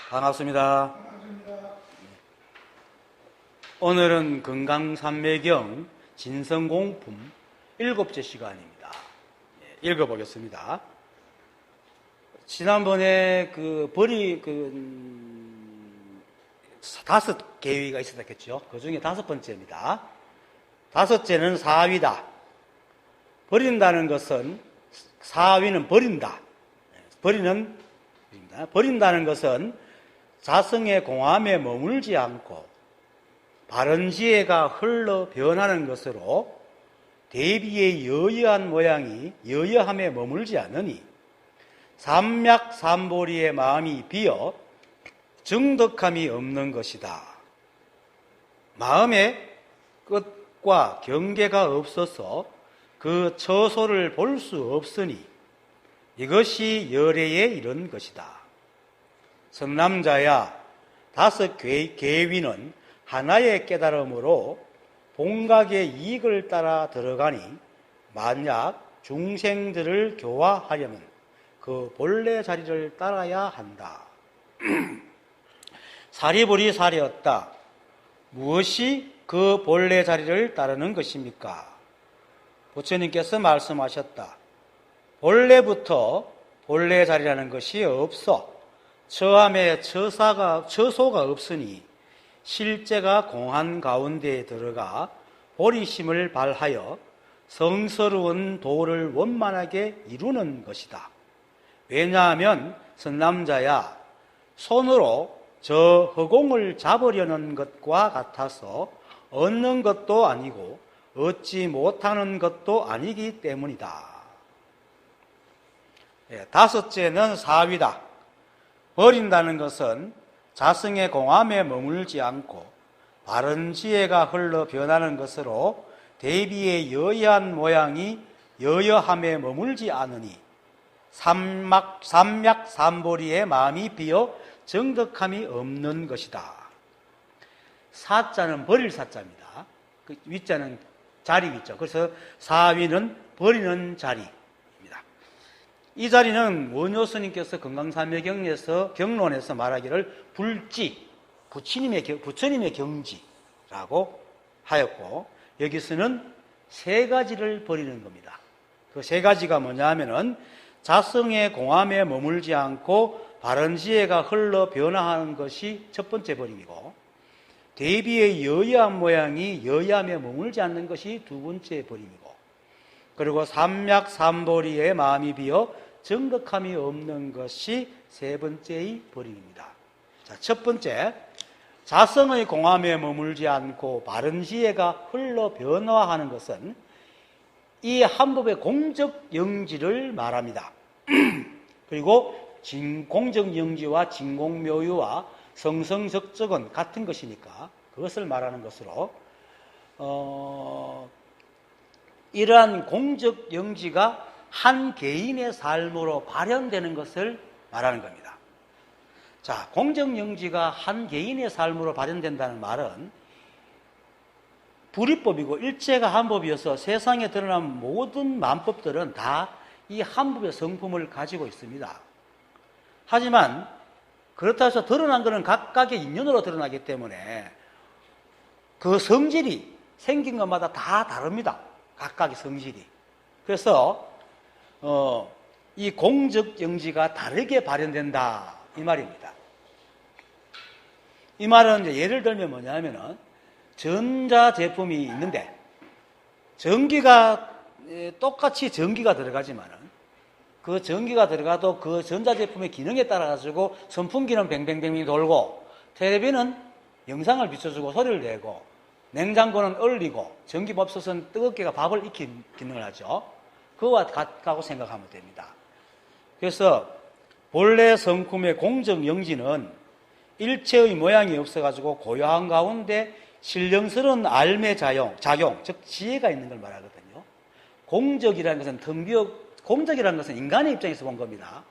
반갑습니다. 오늘은 건강산매경 진성공품 7째 시간입니다. 읽어보겠습니다. 지난번에 다섯 계위가 있었겠죠. 그 중에 5번째입니다. 5째는 사위다. 버린다는 것은, 사위는 버린다. 버린다는 것은 자성의 공함에 머물지 않고 바른 지혜가 흘러 변하는 것으로 대비의 여여한 모양이 여여함에 머물지 않으니 삼맥삼보리의 마음이 비어 정덕함이 없는 것이다. 마음의 끝과 경계가 없어서 그 처소를 볼 수 없으니 이것이 열애에 이른 것이다. 선남자야, 5 계위는 하나의 깨달음으로 본각의 이익을 따라 들어가니 만약 중생들을 교화하려면 그 본래 자리를 따라야 한다. 사리불이 사리었다. 무엇이 그 본래 자리를 따르는 것입니까? 부처님께서 말씀하셨다. 본래부터 본래 자리라는 것이 없어. 처함에 처소가 없으니 실제가 공한 가운데에 들어가 보리심을 발하여 성스러운 도를 원만하게 이루는 것이다. 왜냐하면 선남자야, 손으로 저 허공을 잡으려는 것과 같아서 얻는 것도 아니고 얻지 못하는 것도 아니기 때문이다. 5째는 사위다. 버린다는 것은 자성의 공함에 머물지 않고 바른 지혜가 흘러 변하는 것으로 대비의 여여한 모양이 여여함에 머물지 않으니 삼맥삼보리의 마음이 비어 정덕함이 없는 것이다. 사자는 버릴 사자입니다. 그 위자는 자리 위자. 그래서 사위는 버리는 자리입니다. 이 자리는 원효스님께서 건강산매경에서 경론에서 말하기를 불지, 부처님의 경지라고 하였고, 여기서는 3가지를 버리는 겁니다. 그 3가지가 뭐냐 하면은 자성의 공함에 머물지 않고 바른 지혜가 흘러 변화하는 것이 첫 번째 버림이고, 대비의 여여한 모양이 여여함에 머물지 않는 것이 2번째 버림이고, 그리고 삼맥삼보리의 마음이 비어 정덕함이 없는 것이 3번째의 버림입니다. 자, 첫 번째, 자성의 공함에 머물지 않고 바른 지혜가 흘러 변화하는 것은 이 한법의 공적 영지를 말합니다. 그리고 공적 영지와 진공묘유와 성성적적은 같은 것이니까 그것을 말하는 것으로 이러한 공적 영지가 한 개인의 삶으로 발현되는 것을 말하는 겁니다. 자, 공적 영지가 한 개인의 삶으로 발현된다는 말은 불이법이고 일체가 한법이어서 세상에 드러난 모든 만법들은 다 이 한법의 성품을 가지고 있습니다. 하지만 그렇다 해서 드러난 것은 각각의 인연으로 드러나기 때문에 그 성질이 생긴 것마다 다 다릅니다. 각각의 성질이. 그래서 이 공적 영지가 다르게 발현된다, 이 말입니다. 이 말은 이제 예를 들면 뭐냐면은 전자 제품이 있는데 전기가 똑같이 전기가 들어가지만은 그 전기가 들어가도 그 전자제품의 기능에 따라 가지고 선풍기는 뱅뱅뱅 돌고, 텔레비는 영상을 비춰주고 소리를 내고, 냉장고는 얼리고, 전기밥솥은 뜨겁게가 밥을 익힌 기능을 하죠. 그거와 같다고 생각하면 됩니다. 그래서 본래 성품의 공적 영지는 일체의 모양이 없어가지고 고요한 가운데 신령스러운 알매 작용, 즉 지혜가 있는 걸 말하거든요. 공적이라는 것은 인간의 입장에서 본 겁니다.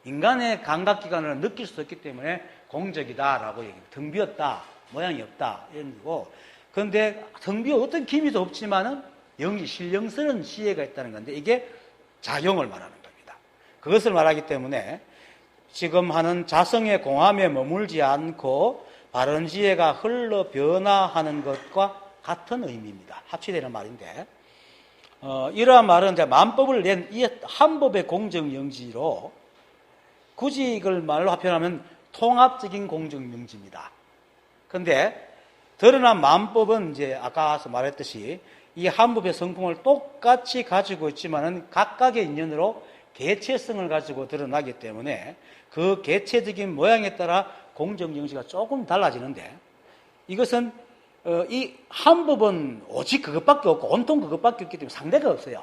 인간의 감각기관을 느낄 수 없기 때문에 공적이다라고 얘기합니다. 등 비었다, 모양이 없다, 이런 거고. 그런데 등 비어 어떤 기미도 없지만은 신령스러운 지혜가 있다는 건데 이게 작용을 말하는 겁니다. 그것을 말하기 때문에 지금 하는 자성의 공함에 머물지 않고 바른 지혜가 흘러 변화하는 것과 같은 의미입니다. 합치되는 말인데, 이러한 말은 이제 만법을 낸 이 한법의 공정영지로 굳이 이걸 말로 표현하면 통합적인 공정영지입니다. 그런데 드러난 만법은 이제 아까 말했듯이 이 한법의 성품을 똑같이 가지고 있지만은 각각의 인연으로 개체성을 가지고 드러나기 때문에 그 개체적인 모양에 따라 공정영지가 조금 달라지는데, 이것은 이 한법은 오직 그것밖에 없고 온통 그것밖에 없기 때문에 상대가 없어요.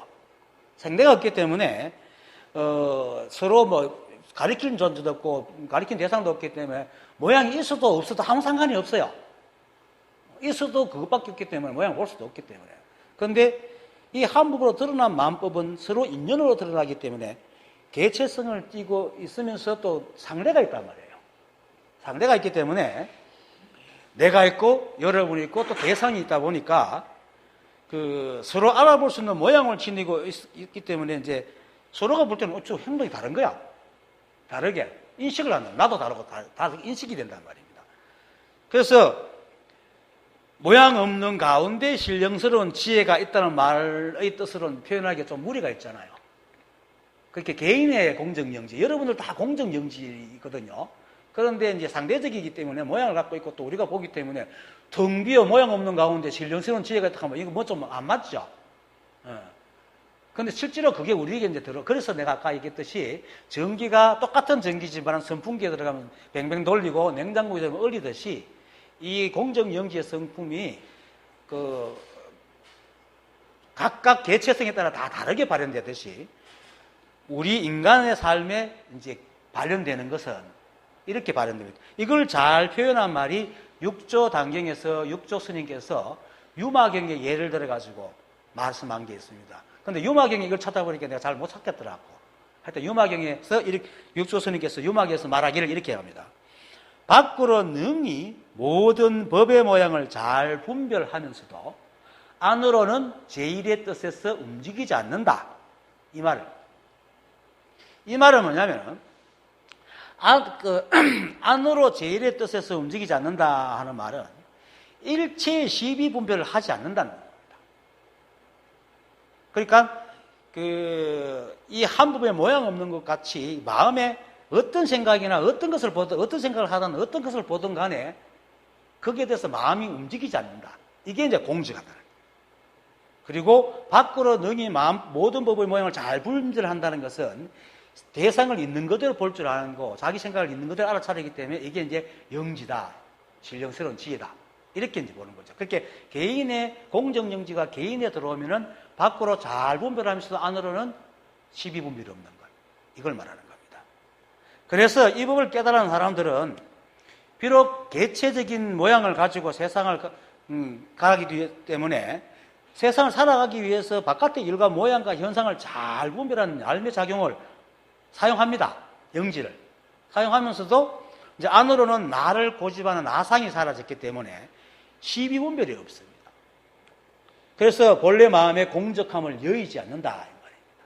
상대가 없기 때문에 서로 뭐 가리키는 존재도 없고 가리키는 대상도 없기 때문에 모양이 있어도 없어도 아무 상관이 없어요. 있어도 그것밖에 없기 때문에 모양을 볼 수도 없기 때문에. 그런데 이 한법으로 드러난 만법은 서로 인연으로 드러나기 때문에 개체성을 띠고 있으면서 또 상대가 있단 말이에요. 상대가 있기 때문에 내가 있고 여러분이 있고 또 대상이 있다 보니까 그 서로 알아볼 수 있는 모양을 지니고 있기 때문에 이제 서로가 볼 때는 어쩌고 행동이 다른 거야. 다르게 인식을 한다. 나도 다르고 다르게 인식이 된단 말입니다. 그래서 모양 없는 가운데 신령스러운 지혜가 있다는 말의 뜻으로는 표현하기가 좀 무리가 있잖아요. 그렇게 개인의 공정영지, 여러분들 다 공정영지거든요. 그런데 이제 상대적이기 때문에 모양을 갖고 있고 또 우리가 보기 때문에 텅 비어 모양 없는 가운데 신령스러운 지혜가 있다 하면 이거 뭐 좀 안 맞죠? 근데 실제로 그게 우리에게 이제 그래서 내가 아까 얘기했듯이 전기가 똑같은 전기지만 선풍기에 들어가면 뱅뱅 돌리고 냉장고에 들어가면 얼리듯이 이 공정영지의 성품이 그 각각 개체성에 따라 다 다르게 발현되듯이 우리 인간의 삶에 이제 발현되는 것은 이렇게 발현됩니다. 이걸 잘 표현한 말이 육조 단경에서 육조 스님께서 유마경의 예를 들어가지고 말씀한 게 있습니다. 근데 유마경에 이걸 찾아보니까 내가 잘 못 찾겠더라고. 하여튼 유마경에서 육조 스님께서 유마경에서 말하기를 이렇게 합니다. 밖으로 능히 모든 법의 모양을 잘 분별하면서도 안으로는 제1의 뜻에서 움직이지 않는다. 이 말은 뭐냐면 안으로 제1의 뜻에서 움직이지 않는다 하는 말은 일체의 시비 분별을 하지 않는다는 겁니다. 그러니까 이 한법의 모양 없는 것 같이 마음에 어떤 생각이나 어떤 것을 보든 어떤 생각을 하든 어떤 것을 보든 간에 거기에 대해서 마음이 움직이지 않는다. 이게 이제 공직하다. 그리고 밖으로 능히 모든 법의 모양을 잘 분별한다는 것은 대상을 있는 그대로 볼 줄 아는 거, 자기 생각을 있는 그대로 알아차리기 때문에 이게 이제 영지다, 신령스러운 지혜다. 이렇게 이제 보는 거죠. 그렇게 개인의 공정영지가 개인에 들어오면은 밖으로 잘 분별하면서도 안으로는 시비 분별이 없는 것. 이걸 말하는 겁니다. 그래서 이 법을 깨달은 사람들은 비록 개체적인 모양을 가지고 세상을 가기 때문에 세상을 살아가기 위해서 바깥의 일과 모양과 현상을 잘 분별하는 얄매 작용을 사용합니다. 영지를. 사용하면서도 이제 안으로는 나를 고집하는 아상이 사라졌기 때문에 시비 분별이 없습니다. 그래서 본래 마음의 공적함을 여의지 않는다. 이 말입니다.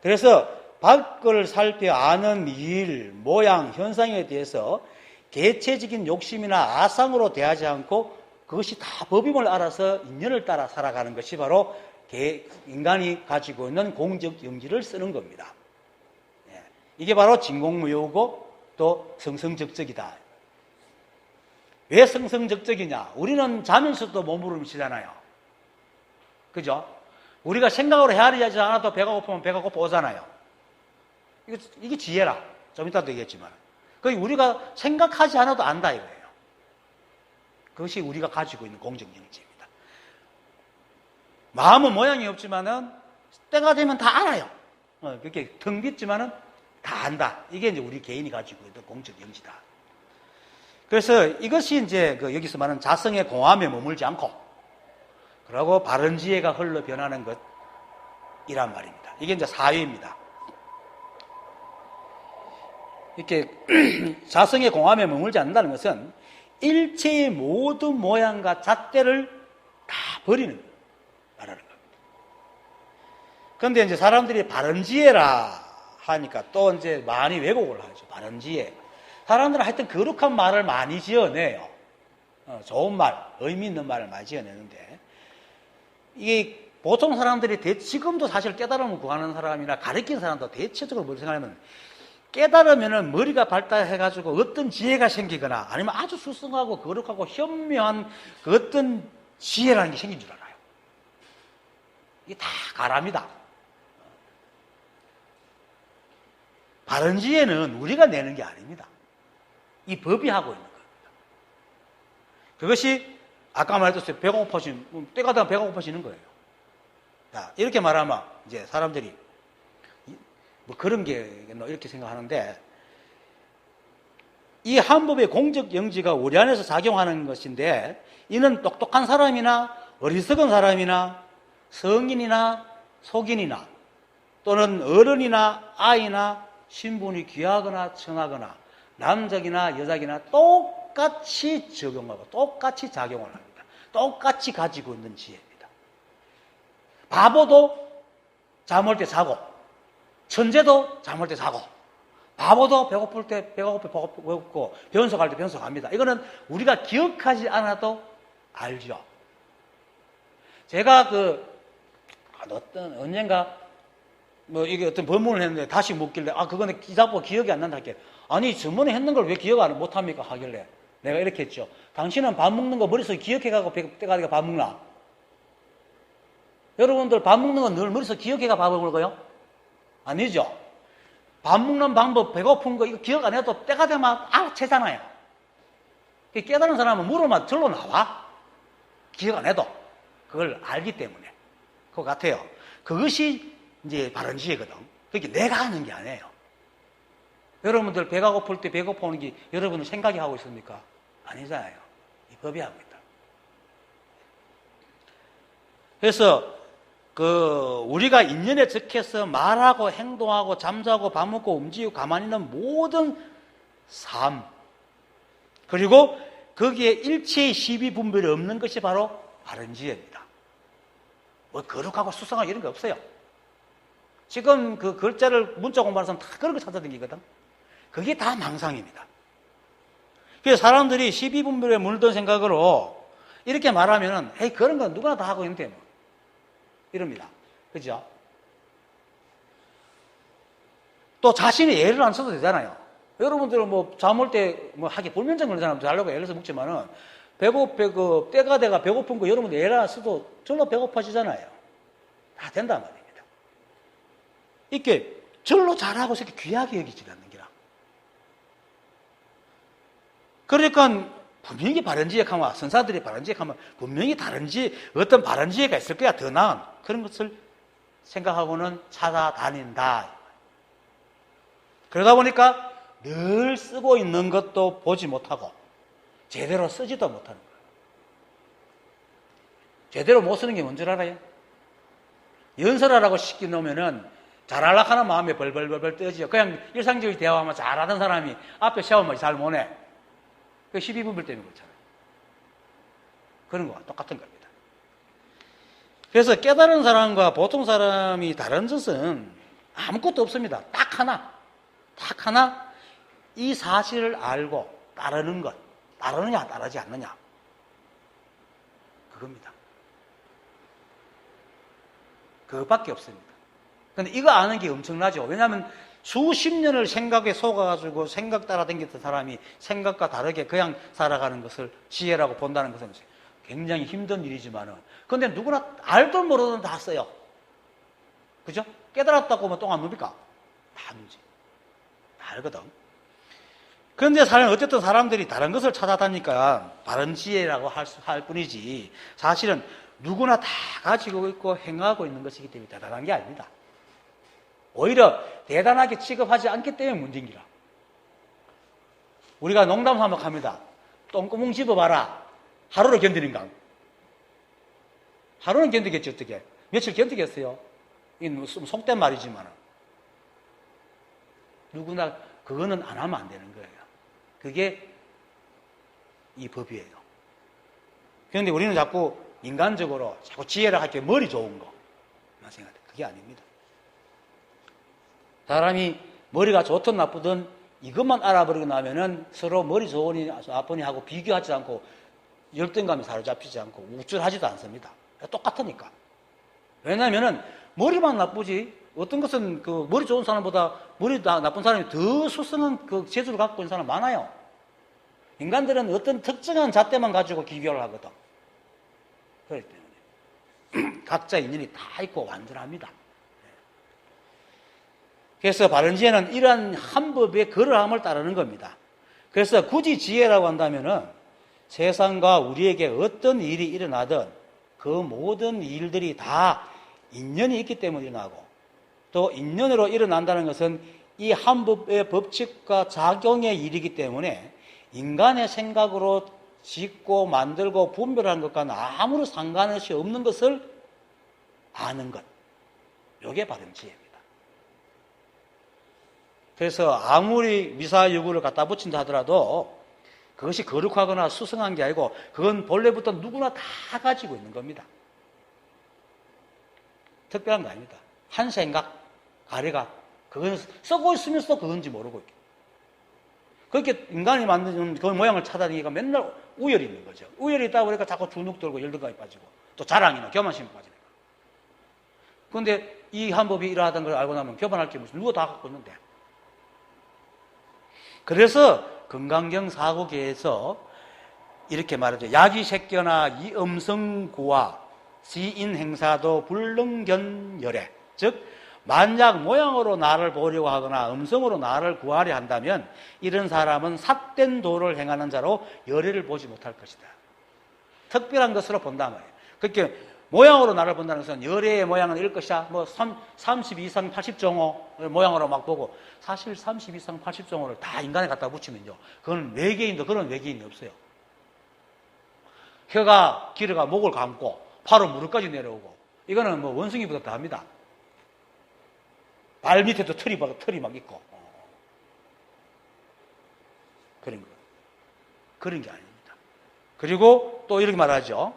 그래서 밖을 살펴 아는 일, 모양, 현상에 대해서 개체적인 욕심이나 아상으로 대하지 않고 그것이 다 법임을 알아서 인연을 따라 살아가는 것이 바로 인간이 가지고 있는 공적 영지를 쓰는 겁니다. 이게 바로 진공무효고 또 성성적적이다. 왜 성성적적이냐? 우리는 자면서도 몸부림치잖아요. 그죠? 우리가 생각으로 헤아리지 않아도 배가 고프면 배가 고파 오잖아요. 이게 지혜라. 좀 이따도 얘기했지만. 그게 우리가 생각하지 않아도 안다 이거예요. 그것이 우리가 가지고 있는 공정영지입니다. 마음은 모양이 없지만은 때가 되면 다 알아요. 그렇게 텅 빗지만은 다 안다. 이게 이제 우리 개인이 가지고 있는 공정영지다. 그래서 이것이 이제 여기서 말하는 자성의 공함에 머물지 않고, 그리고 바른 지혜가 흘러 변하는 것이란 말입니다. 이게 이제 사유입니다. 이렇게 자성의 공함에 머물지 않는다는 것은 일체의 모든 모양과 잣대를 다 버리는 말하는 겁니다. 그런데 이제 사람들이 바른 지혜라 하니까 또 이제 많이 왜곡을 하죠. 바른 지혜. 사람들은 하여튼 거룩한 말을 많이 지어내요. 좋은 말, 의미 있는 말을 많이 지어내는데, 이게 보통 사람들이 지금도 사실 깨달음을 구하는 사람이나 가르치는 사람도 대체적으로 뭘 생각하면, 깨달으면은 머리가 발달해가지고 어떤 지혜가 생기거나 아니면 아주 수승하고 거룩하고 현명한 그 어떤 지혜라는 게 생긴 줄 알아요. 이게 다 가랍니다. 바른 지혜는 우리가 내는 게 아닙니다. 이 법이 하고 있는 겁니다. 그것이 아까 말했듯이 배가 고파지는, 때가 되면 배가 고파지는 거예요. 자, 이렇게 말하면 이제 사람들이 뭐 그런 게 이렇게 생각하는데, 이 한법의 공적 영지가 우리 안에서 작용하는 것인데, 이는 똑똑한 사람이나 어리석은 사람이나 성인이나 속인이나 또는 어른이나 아이나 신분이 귀하거나 청하거나 남자기나 여자기나 똑같이 적용하고 똑같이 작용을 합니다. 똑같이 가지고 있는 지혜입니다. 바보도 잠올 때 자고, 천재도 잠올 때 자고, 바보도 배고플 때 배고프고 변소 갈 때 변소 갑니다. 이거는 우리가 기억하지 않아도 알죠. 제가 언젠가 이게 어떤 법문을 했는데 다시 묻길래, 그거는 기사보고 기억이 안 난다 할게. 아니, 저번에 했는 걸 왜 기억 못합니까? 하길래 내가 이렇게 했죠. 당신은 밥 먹는 거 머릿속에 기억해가고 때가 되니까 밥 먹나? 여러분들 밥 먹는 건 늘 머릿속에 기억해가 밥을 먹어요? 아니죠. 밥 먹는 방법, 배고픈 거 이거 기억 안 해도 때가 되면 알아채잖아요. 깨달은 사람은 물어만 절로 나와. 기억 안 해도 그걸 알기 때문에. 그거 같아요. 그것이 이제 바른 지혜거든. 그게 내가 하는 게 아니에요. 여러분들 배가 고플 때 배고파 오는 게 여러분은 생각이 하고 있습니까? 아니잖아요. 이 법이 하고 있다. 그래서 우리가 인연에 적해서 말하고 행동하고 잠자고 밥 먹고 움직이고 가만히 있는 모든 삶, 그리고 거기에 일체의 시비분별이 없는 것이 바로 바른 지혜입니다. 뭐 거룩하고 수상하고 이런 게 없어요. 지금 그 글자를 문자 공부하는 사람 다 그런 거 찾아다니거든. 그게 다 망상입니다. 그래서 사람들이 시비분별에 물든 생각으로 이렇게 말하면은, 에이, 그런 건 누구나 다 하고 있는데, 뭐. 이럽니다. 그죠? 또 자신이 예를 안 써도 되잖아요. 여러분들은 뭐, 잠올 때, 하기 불면증 걸린 사람 자려고 예를 서 먹지만은, 때가 돼가 배고픈 거 여러분들 예를 안 써도 절로 배고파지잖아요. 다 된단 말입니다. 이렇게 절로 잘하고 이렇게 귀하게 여기지 않는 기라. 그러니까 분명히 바른지혜하면, 선사들이 바른지혜하면 분명히 어떤 바른지혜가 있을 거야. 더 나은 그런 것을 생각하고는 찾아다닌다. 그러다 보니까 늘 쓰고 있는 것도 보지 못하고 제대로 쓰지도 못하는 거예요. 제대로 못 쓰는 게 뭔 줄 알아요? 연설하라고 시켜놓으면은 잘하려고 하는 마음에 벌벌벌 떠지요. 그냥 일상적인 대화하면 잘하던 사람이 앞에 세우면 잘 못해. 그 12분별 때문에 그렇잖아요. 그런 거와 똑같은 겁니다. 그래서 깨달은 사람과 보통 사람이 다른 것은 아무것도 없습니다. 딱 하나, 이 사실을 알고 따르는 것. 따르느냐, 따르지 않느냐. 그겁니다. 그것밖에 없습니다. 근데 이거 아는 게 엄청나죠. 왜냐하면 수십 년을 생각에 속아가지고 생각 따라 다녔던 사람이 생각과 다르게 그냥 살아가는 것을 지혜라고 본다는 것은 굉장히 힘든 일이지만은, 근데 누구나 알든 모르든 다 써요. 그죠? 깨달았다고 하면 똥 안 눕니까? 다 누지. 다 알거든. 그런데 어쨌든 사람들이 다른 것을 찾아다니까 바른 지혜라고 할 뿐이지, 사실은 누구나 다 가지고 있고 행하고 있는 것이기 때문에 대단한 게 아닙니다. 오히려 대단하게 취급하지 않기 때문에 문제인기라. 우리가 농담하면 합니다. 똥구멍 집어봐라. 하루를 견디는가? 하루는 견디겠지, 어떻게. 며칠 견디겠어요? 이건 속된 말이지만. 누구나 그거는 안 하면 안 되는 거예요. 그게 이 법이에요. 그런데 우리는 자꾸 인간적으로 자꾸 지혜를 할 때 머리 좋은 거 생각해요. 그게 아닙니다. 사람이 머리가 좋든 나쁘든 이것만 알아버리고 나면은 서로 머리 좋으니 나쁘니 하고 비교하지 않고 열등감이 사로잡히지 않고 우쭐하지도 않습니다. 똑같으니까. 왜냐면은 머리만 나쁘지 어떤 것은 그 머리 좋은 사람보다 머리 나쁜 사람이 더 수승한 그 재주를 갖고 있는 사람 많아요. 인간들은 어떤 특정한 잣대만 가지고 비교를 하거든. 그렇기 때문에 각자 인연이 다 있고 완전합니다. 그래서 바른지혜는 이러한 한법의 그러함을 따르는 겁니다. 그래서 굳이 지혜라고 한다면은 세상과 우리에게 어떤 일이 일어나든 그 모든 일들이 다 인연이 있기 때문에 일어나고 또 인연으로 일어난다는 것은 이 한법의 법칙과 작용의 일이기 때문에 인간의 생각으로 짓고 만들고 분별하는 것과는 아무런 상관없이 없는 것을 아는 것. 이게 바른 지혜입니다. 그래서 아무리 미사여구를 갖다 붙인다 하더라도 그것이 거룩하거나 수승한 게 아니고 그건 본래부터 누구나 다 가지고 있는 겁니다. 특별한 거 아닙니다. 한 생각, 가래각, 그건 쓰고 있으면서도 그건지 모르고 있고. 그렇게 인간이 만든 그 모양을 찾아내기가 맨날 우열이 있는 거죠. 우열이 있다 보니까 자꾸 주눅 들고 열등감이 빠지고 또 자랑이나 교만심이 빠지니까. 그런데 이 한법이 이러하다는 걸 알고 나면 교만할 게 무슨 누가 다 갖고 있는데. 그래서 건강경 사고계에서 이렇게 말하죠. 야기색견나 이음성구와 시인행사도 불능견열애. 즉 만약 모양으로 나를 보려고 하거나 음성으로 나를 구하려 한다면 이런 사람은 삿된 도를 행하는 자로 열애를 보지 못할 것이다. 특별한 것으로 본단 말이에요. 그렇게 모양으로 나를 본다는 것은 열애의 모양은 이럴 것이야. 뭐 30 이상 80정호 모양으로 막 보고 사실 30 이상 80정호를 다 인간에 갖다 붙이면요. 그건 외계인도 그런 외계인이 없어요. 혀가 길어가 목을 감고 바로 무릎까지 내려오고 이거는 뭐 원숭이보다 더 합니다. 발 밑에도 털이 막 있고 그런 거. 그런 게 아닙니다. 그리고 또 이렇게 말하죠.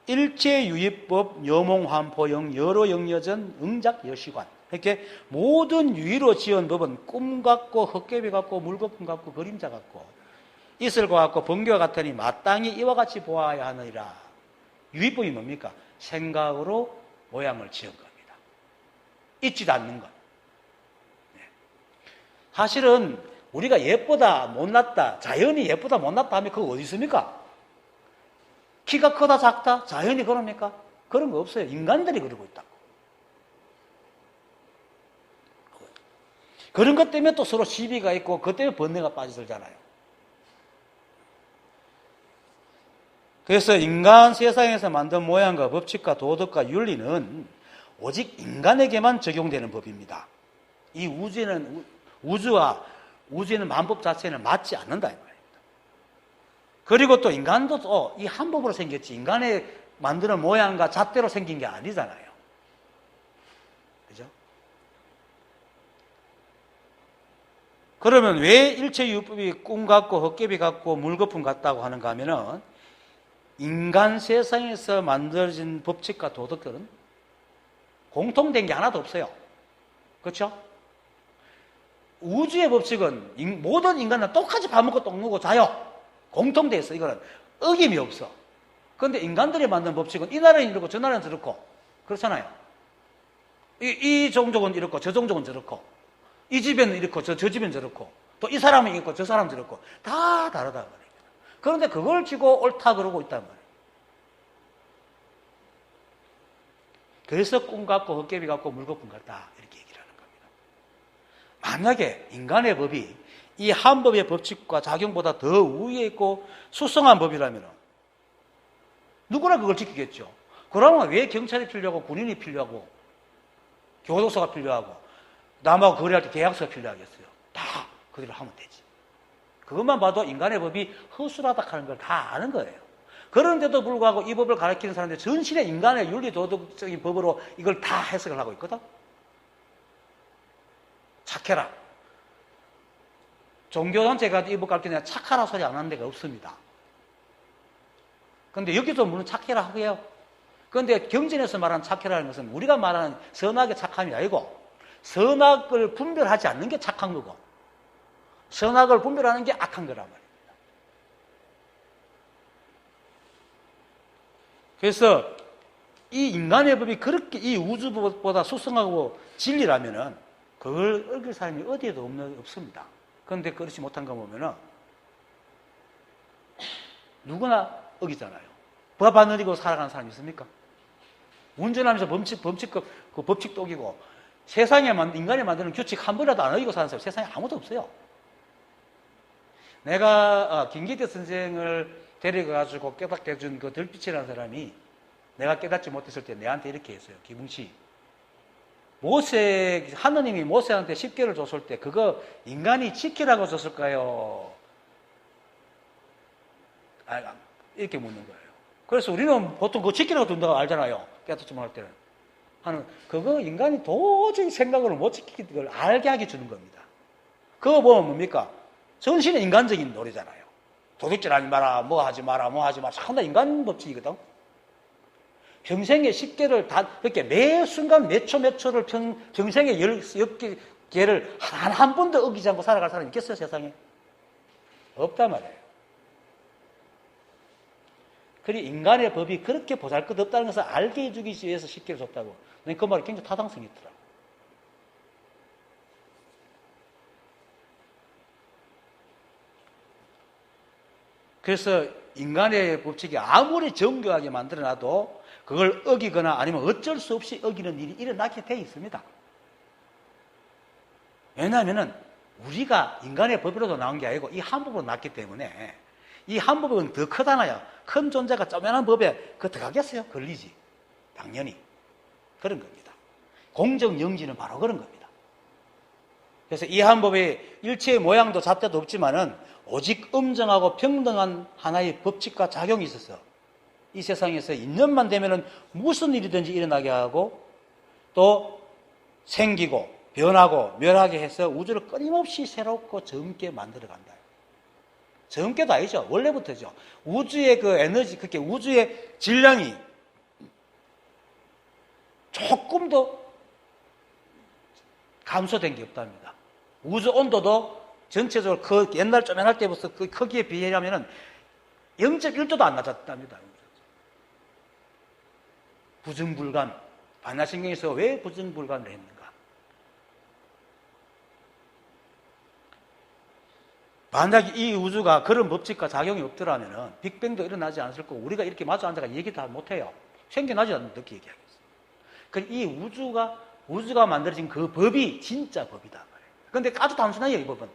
일체유의법 여몽환포영 여로영여전 응작여시관. 이렇게 모든 유의로 지은 법은 꿈 같고 헛개비 같고 물거품 같고 그림자 같고 이슬과 같고 번개와 같으니 마땅히 이와 같이 보아야 하느니라. 유의법이 뭡니까? 생각으로 모양을 지은 겁니다. 잊지도 않는 것. 사실은 우리가 예쁘다 못났다 자연이 예쁘다 못났다 하면 그거 어디 있습니까? 키가 크다 작다 자연이 그럽니까? 그런 거 없어요. 인간들이 그러고 있다고. 그런 것 때문에 또 서로 시비가 있고 그것 때문에 번뇌가 빠져들잖아요. 그래서 인간 세상에서 만든 모양과 법칙과 도덕과 윤리는 오직 인간에게만 적용되는 법입니다. 이 우주에는 만법 자체는 맞지 않는다 이 말입니다. 그리고 또 인간도 또 이 한 법으로 생겼지 인간의 만드는 모양과 잣대로 생긴 게 아니잖아요. 그죠? 그러면 왜 일체유법이 꿈 같고 헛개비 같고 물거품 같다고 하는가 하면은 인간 세상에서 만들어진 법칙과 도덕들은 공통된 게 하나도 없어요. 그렇죠? 우주의 법칙은 모든 인간은 똑같이 밥 먹고 똥 누고 자요. 공통돼 있어. 이거는 어김이 없어. 그런데 인간들이 만든 법칙은 이 나라는 이렇고 저 나라는 저렇고 그렇잖아요. 이 종족은 이렇고 저 종족은 저렇고 이 집에는 이렇고 저 집에는 저렇고 또 이 사람은 이렇고 저 사람은 저렇고 다 다르단 말이에요. 그런데 그걸 지고 옳다 그러고 있단 말이에요. 그래서 꿈 같고 헛개비 같고 물거품 같다 이렇게 얘기를 하는 겁니다. 만약에 인간의 법이 이 한법의 법칙과 작용보다 더 우위에 있고 수성한 법이라면 누구나 그걸 지키겠죠. 그러면 왜 경찰이 필요하고 군인이 필요하고 교도소가 필요하고 남하고 거래할 때 계약서가 필요하겠어요. 다 그대로 하면 되지. 그것만 봐도 인간의 법이 허술하다 하는 걸 다 아는 거예요. 그런데도 불구하고 이 법을 가르치는 사람들 전신에 인간의 윤리 도덕적인 법으로 이걸 다 해석을 하고 있거든. 착해라. 종교단체가 이 법 가르치는 착하라 소리 안 하는 데가 없습니다. 그런데 여기도 물론 착해라 하고요. 그런데 경전에서 말하는 착해라는 것은 우리가 말하는 선하게 착함이 아니고 선악을 분별하지 않는 게 착한 거고 선악을 분별하는 게 악한 거란 말입니다. 그래서 이 인간의 법이 그렇게 이 우주법보다 수성하고 진리라면은 그걸 어길 사람이 어디에도 없습니다. 그런데 그렇지 못한 거 보면은 누구나 어기잖아요. 법 안 어기고 살아가는 사람이 있습니까? 운전하면서 그 법칙도 어기고 세상에 인간이 만드는 규칙 한 번이라도 안 어기고 사는 사람 세상에 아무도 없어요. 내가 김기태 선생을 데려가가지고 깨닫게 해준 그 들빛이라는 사람이 내가 깨닫지 못했을 때 내한테 이렇게 했어요. 기붕씨, 하느님이 모세한테 10개를 줬을 때 그거 인간이 지키라고 줬을까요? 이렇게 묻는 거예요. 그래서 우리는 보통 그거 지키라고 준다고 알잖아요. 깨닫지 못할 때는. 그거 인간이 도저히 생각으로 못 지키는 걸 알게 하게 주는 겁니다. 그거 보면 뭡니까? 전신의 인간적인 놀이잖아요. 도둑질 하지 마라, 뭐 하지 마라, 뭐 하지 마라. 상당히 인간 법칙이거든. 평생에 10개를 이렇게 매 순간 몇 초 몇 초를 평생에 10개를 한 번도 어기지 않고 살아갈 사람이 있겠어요, 세상에? 없단 말이에요. 그리고 인간의 법이 그렇게 보잘것없다는 것을 알게 해주기 위해서 10개를 줬다고. 그 말이 굉장히 타당성이 있더라고요. 그래서 인간의 법칙이 아무리 정교하게 만들어놔도 그걸 어기거나 아니면 어쩔 수 없이 어기는 일이 일어나게 돼 있습니다. 왜냐하면 우리가 인간의 법으로도 나온 게 아니고 이 한 법으로 났기 때문에 이 한 법은 더 크잖아요. 큰 존재가 쪼매난 법에 들어가겠어요? 걸리지. 당연히. 그런 겁니다. 공정영지는 바로 그런 겁니다. 그래서 이 한 법의 일체의 모양도 잣대도 없지만은 오직 엄정하고 평등한 하나의 법칙과 작용이 있어서 이 세상에서 인연만 되면은 무슨 일이든지 일어나게 하고 또 생기고 변하고 멸하게 해서 우주를 끊임없이 새롭고 젊게 만들어 간다. 젊게도 아니죠. 원래부터죠. 우주의 그 에너지, 그렇게 우주의 질량이 조금도 감소된 게 없답니다. 우주 온도도 전체적으로 옛날 쪼맨할 때부터 그 크기에 비하면은 0.1도도 안 낮았답니다. 부정불감. 반야신경에서 왜 부정불감을 했는가? 만약에 이 우주가 그런 법칙과 작용이 없더라면 빅뱅도 일어나지 않았을 거고 우리가 이렇게 마주 앉아가 얘기 다 못해요. 생겨나지 않는 늦게 얘기하겠어요. 그러니까 이 우주가 만들어진 그 법이 진짜 법이다. 그런데 아주 단순해요. 이 법은.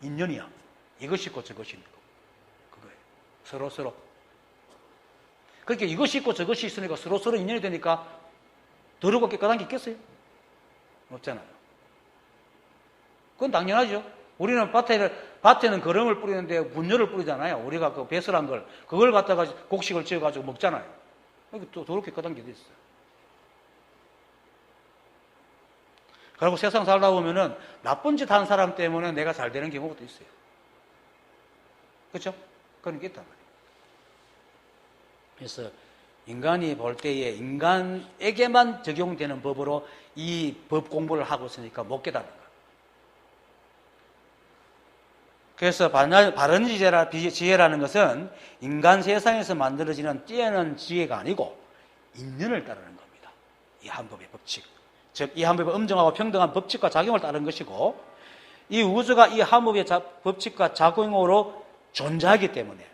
인연이야. 이것이 있고 저것이 있는 거. 그거예요. 서로. 그러니까 이것이 있고 저것이 있으니까 서로 인연이 되니까 더럽고 깨끗한 게 있겠어요? 없잖아요. 그건 당연하죠. 우리는 밭에는 거름을 뿌리는데 분열을 뿌리잖아요. 우리가 그 배설한 그걸 갖다가 곡식을 지어가지고 먹잖아요. 그러니까 또 더럽게 깨끗한 게 있어요. 그리고 세상 살다 보면은 나쁜 짓 한 사람 때문에 내가 잘 되는 경우도 있어요. 그렇죠? 그런 게 있단 말이에요. 그래서 인간이 볼 때에 인간에게만 적용되는 법으로 이 법 공부를 하고 있으니까 못 깨닫는 거예요. 그래서 바른 지혜라는 것은 인간 세상에서 만들어지는 뛰어난 지혜가 아니고 인연을 따르는 겁니다. 이 한 법의 법칙. 즉, 이 한 법의 엄정하고 평등한 법칙과 작용을 따르는 것이고 이 우주가 이 한 법의 법칙과 작용으로 존재하기 때문에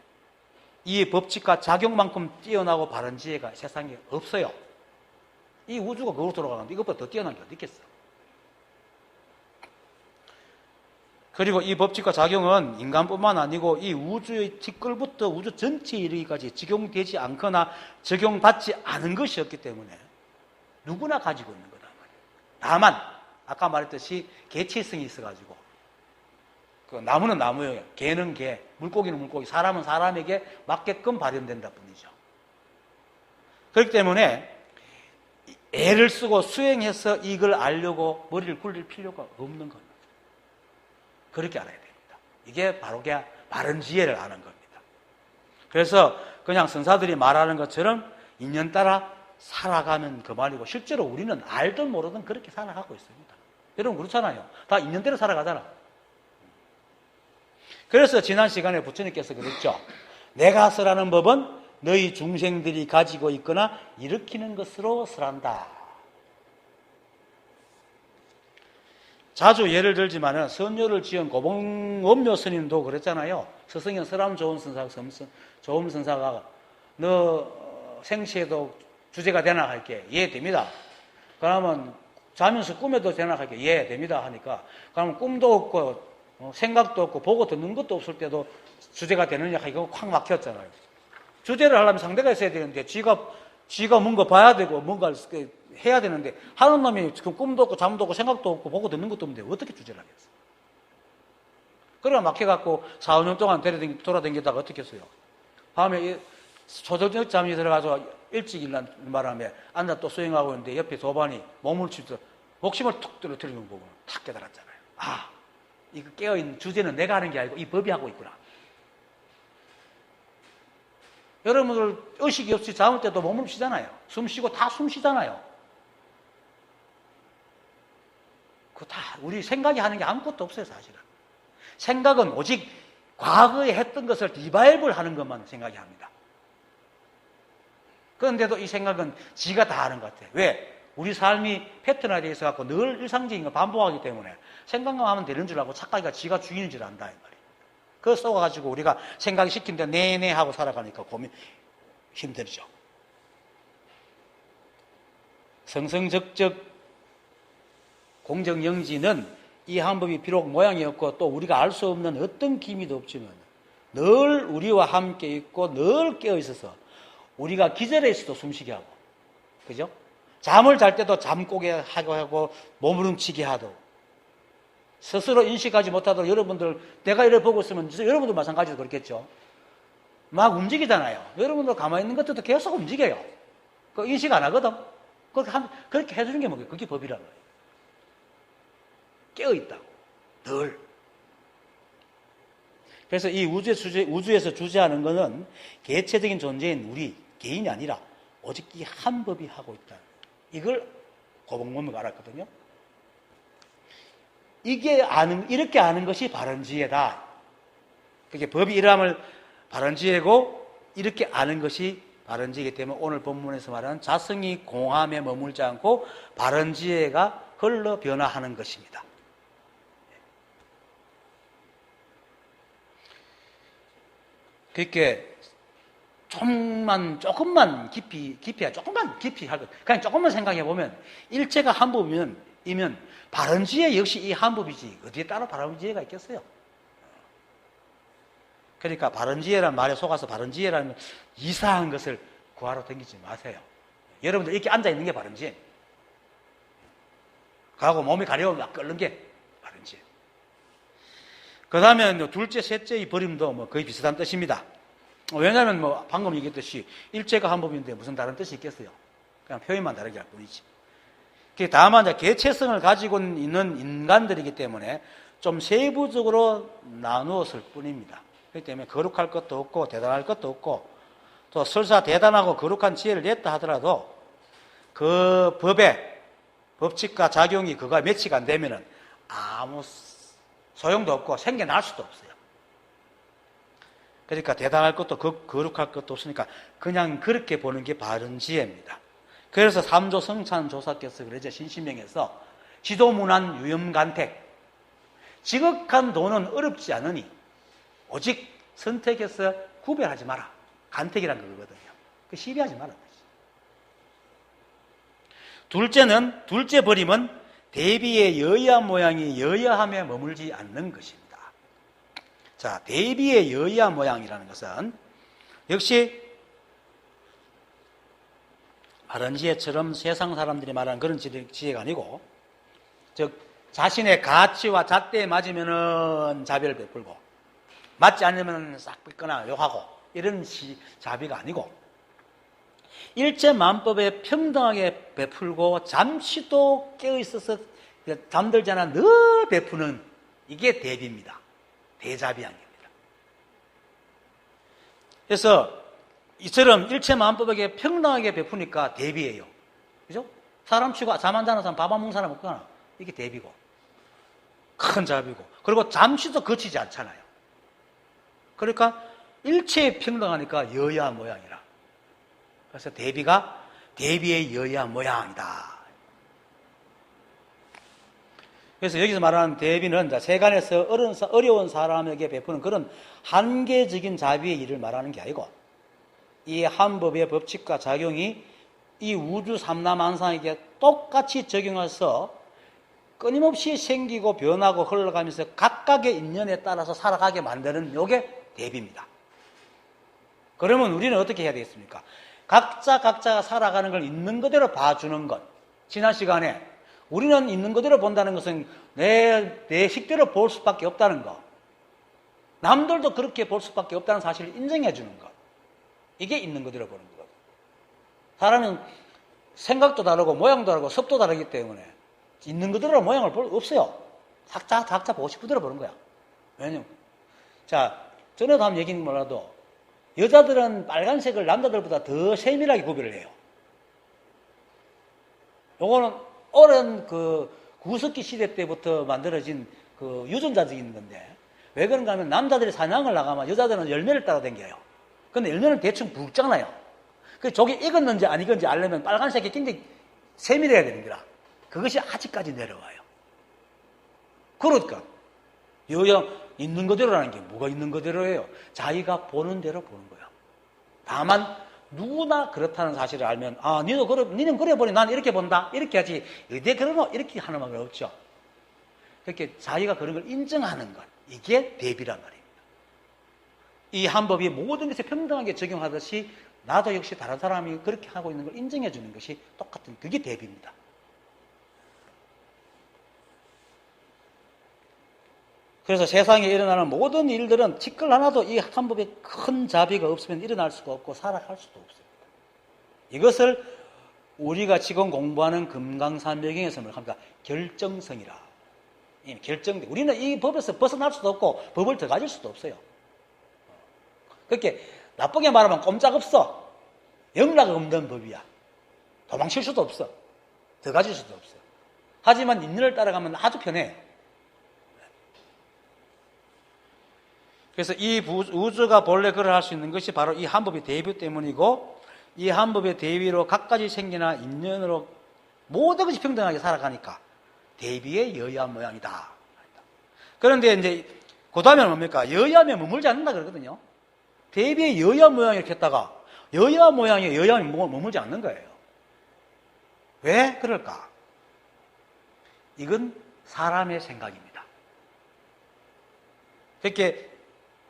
이 법칙과 작용만큼 뛰어나고 바른 지혜가 세상에 없어요. 이 우주가 그걸로 돌아가는데 이것보다 더 뛰어난 게 어디 있겠어? 그리고 이 법칙과 작용은 인간뿐만 아니고 이 우주의 티끌부터 우주 전체에 이르기까지 적용되지 않거나 적용받지 않은 것이었기 때문에 누구나 가지고 있는 거다 말이에요. 다만 아까 말했듯이 개체성이 있어가지고 그 나무는 나무예요. 개는 개, 물고기는 물고기, 사람은 사람에게 맞게끔 발현된다 뿐이죠. 그렇기 때문에 애를 쓰고 수행해서 이걸 알려고 머리를 굴릴 필요가 없는 겁니다. 그렇게 알아야 됩니다. 이게 바로 바른 지혜를 아는 겁니다. 그래서 그냥 선사들이 말하는 것처럼 인연 따라 살아가면 그만이고 실제로 우리는 알든 모르든 그렇게 살아가고 있습니다. 여러분 그렇잖아요. 다 있는 대로 살아가잖아. 그래서 지난 시간에 부처님께서 그랬죠. 내가 설하는 법은 너희 중생들이 가지고 있거나 일으키는 것으로 설한다. 자주 예를 들지만은 선녀를 지은 고봉원묘 스님도 그랬잖아요. 스승이 설하면 좋은 선사가 너 생시에도 주제가 되나 할게. 예, 됩니다. 그러면 자면서 꿈에도 되나 할게. 예, 됩니다. 하니까 그러면 꿈도 없고 생각도 없고 보고 듣는 것도 없을 때도 주제가 되느냐 하니까 확 막혔잖아요. 주제를 하려면 상대가 있어야 되는데 지가 뭔가 봐야 되고 뭔가를 해야 되는데 하는 놈이 지금 꿈도 없고 잠도 없고 생각도 없고 보고 듣는 것도 없는데 어떻게 주제를 하겠어? 그러나 막혀갖고 4, 5년 동안 돌아다니다가 어떻게 했어요? 밤에 초저녁 잠이 들어가서 일찍 일어난 바람에 앉아 또 수행하고 있는데 옆에 도반이 몸을 치면서 목심을 툭 떨어뜨리는 거 보고 탁 깨달았잖아요. 아, 이거 깨어있는 주제는 내가 하는 게 아니고 이 법이 하고 있구나. 여러분들 의식이 없이 잠을 때도 몸을 쉬잖아요. 숨 쉬고 다 숨 쉬잖아요. 그거 다 우리 생각이 하는 게 아무것도 없어요, 사실은. 생각은 오직 과거에 했던 것을 리바이벌 하는 것만 생각이 합니다. 그런데도 이 생각은 지가 다 하는 것 같아요. 왜? 우리 삶이 패턴화되어 있어서 늘 일상적인 걸 반복하기 때문에 생각만 하면 되는 줄 알고 착각이가 지가 주인인 줄 안다, 이 말이에요. 그거 써가지고 우리가 생각이 시킨데 네네 하고 살아가니까 고민 힘들죠. 성성적적 공정영지는 이 한법이 비록 모양이 없고 또 우리가 알 수 없는 어떤 기미도 없지만 늘 우리와 함께 있고 늘 깨어 있어서 우리가 기절해 있어도 숨쉬게 하고, 그죠? 잠을 잘 때도 잠꼬게 하고 몸부림치게 하도 스스로 인식하지 못하도록 여러분들 내가 이래 보고 있으면 여러분도 마찬가지로 그렇겠죠. 막 움직이잖아요. 여러분들 가만히 있는 것들도 계속 움직여요. 그 인식 안 하거든. 그렇게 해주는 게 뭐예요? 그게 법이라는 거예요. 깨어있다고. 늘. 그래서 이 우주에서 주재하는 것은 개체적인 존재인 우리 개인이 아니라 오직 이 한 법이 하고 있다. 이걸 고봉원묘가 알았거든요. 이렇게 아는 것이 바른지혜다. 그게 법이 이러함을 바른지혜고 이렇게 아는 것이 바른지혜이기 때문에 오늘 본문에서 말하는 자성이 공함에 머물지 않고 바른지혜가 흘러 변화하는 것입니다. 그렇게 조금만 깊이 할 것. 그냥 조금만 생각해 보면 일체가 한 법이면 바른지혜 역시 이 한 법이지 어디에 따로 바른지혜가 있겠어요? 그러니까 바른지혜라는 말에 속아서 바른지혜라는 이상한 것을 구하러 다니지 마세요. 여러분들 이렇게 앉아 있는 게 바른지혜. 가고 몸이 가려우면 끓는 게 바른지혜. 그 다음에 둘째, 셋째의 버림도 거의 비슷한 뜻입니다. 왜냐하면 방금 얘기했듯이 일체가 한 법인데 무슨 다른 뜻이 있겠어요? 그냥 표현만 다르게 할 뿐이지. 다만 개체성을 가지고 있는 인간들이기 때문에 좀 세부적으로 나누었을 뿐입니다. 그렇기 때문에 거룩할 것도 없고 대단할 것도 없고 또 설사 대단하고 거룩한 지혜를 냈다 하더라도 그 법의 법칙과 작용이 그가 매치가 안 되면은 아무 소용도 없고 생겨날 수도 없어요. 그러니까 대단할 것도 거룩할 것도 없으니까 그냥 그렇게 보는 게 바른 지혜입니다. 그래서 삼조 성찬 조사께서 그러죠. 신신명에서 지도문안 유염간택 지극한 도는 어렵지 않으니 오직 선택해서 구별하지 마라. 간택이란 그거거든요. 그 시비하지 마라. 둘째 버림은 대비의 여의한 모양이 여의함에 머물지 않는 것입니다. 자, 대비의 여의한 모양이라는 것은 역시 바른 지혜처럼 세상 사람들이 말하는 그런 지혜가 아니고 즉 자신의 가치와 잣대에 맞으면은 자비를 베풀고 맞지 않으면 싹 삐거나 욕하고 이런 자비가 아니고 일체 만법에 평등하게 베풀고 잠시도 깨어있어서 잠들지 않아 늘 베푸는 이게 대비입니다. 대자비양입니다. 그래서 이처럼 일체만법에게 평등하게 베푸니까 대비예요. 그죠? 사람 치고 잠 안 자는 사람, 밥 안 먹는 사람 없거나 이게 대비고 큰 자비고, 그리고 잠시도 거치지 않잖아요. 그러니까 일체에 평등하니까 여야 모양이라. 그래서 대비가 대비의 여야 모양이다. 그래서 여기서 말하는 대비는 세간에서 어려운 사람에게 베푸는 그런 한계적인 자비의 일을 말하는 게 아니고, 이 한법의 법칙과 작용이 이 우주 삼라만상에게 똑같이 적용해서 끊임없이 생기고 변하고 흘러가면서 각각의 인연에 따라서 살아가게 만드는 요게 대비입니다. 그러면 우리는 어떻게 해야 되겠습니까? 각자가 살아가는 걸 있는 그대로 봐주는 것. 지난 시간에 우리는 있는 그대로 본다는 것은 내 식대로 볼 수밖에 없다는 것, 남들도 그렇게 볼 수밖에 없다는 사실을 인정해 주는 것, 이게 있는 그대로 보는 거거든요. 사람은 생각도 다르고 모양도 다르고 섭도 다르기 때문에 있는 그대로 모양을 볼 없어요. 각자 보고 싶은 대로 보는 거야. 왜냐면 전에도 한번 얘기는 몰라도 여자들은 빨간색을 남자들보다 더 세밀하게 구별을 해요. 요거는 오랜 구석기 시대 때부터 만들어진 유전자적인 건데, 왜 그런가 하면 남자들이 사냥을 나가면 여자들은 열매를 따라 다녀요. 근데 열매는 대충 붉잖아요. 그 저게 익었는지 안 익었는지 알려면 빨간색이 굉장히 세밀해야 되는 거라. 그것이 아직까지 내려와요. 그러니까 있는 그대로라는 게 뭐가 있는 그대로예요? 자기가 보는 대로 보는 거야. 다만 누구나 그렇다는 사실을 알면, 니는 그래 보니 난 이렇게 본다, 이렇게 하지, 내 그러노, 이렇게 하는 말은 없죠. 그렇게 자기가 그런 걸 인정하는 것, 이게 대비란 말입니다. 이 한법이 모든 것에 평등하게 적용하듯이 나도 역시 다른 사람이 그렇게 하고 있는 걸 인정해 주는 것이 똑같은, 그게 대비입니다. 그래서 세상에 일어나는 모든 일들은 티끌 하나도 이 한법에 큰 자비가 없으면 일어날 수가 없고 살아갈 수도 없습니다. 이것을 우리가 지금 공부하는 금강산배경에서 뭐합니까? 결정성이라. 우리는 이 법에서 벗어날 수도 없고 법을 더 가질 수도 없어요. 그렇게 나쁘게 말하면 꼼짝없어. 영락 없는 법이야. 도망칠 수도 없어. 더 가질 수도 없어요. 하지만 인연을 따라가면 아주 편해. 그래서 이 우주가 본래 그를 할 수 있는 것이 바로 이 한법의 대비 때문이고, 이 한법의 대비로 각가지 생기나 인연으로 모든 것이 평등하게 살아가니까 대비의 여야 모양이다. 그런데 이제 그 다음에는 뭡니까? 여야면 머물지 않는다 그러거든요. 대비의 여야 모양 이렇게 했다가 여야 모양이 여야면 머물지 않는 거예요. 왜 그럴까? 이건 사람의 생각입니다. 그렇게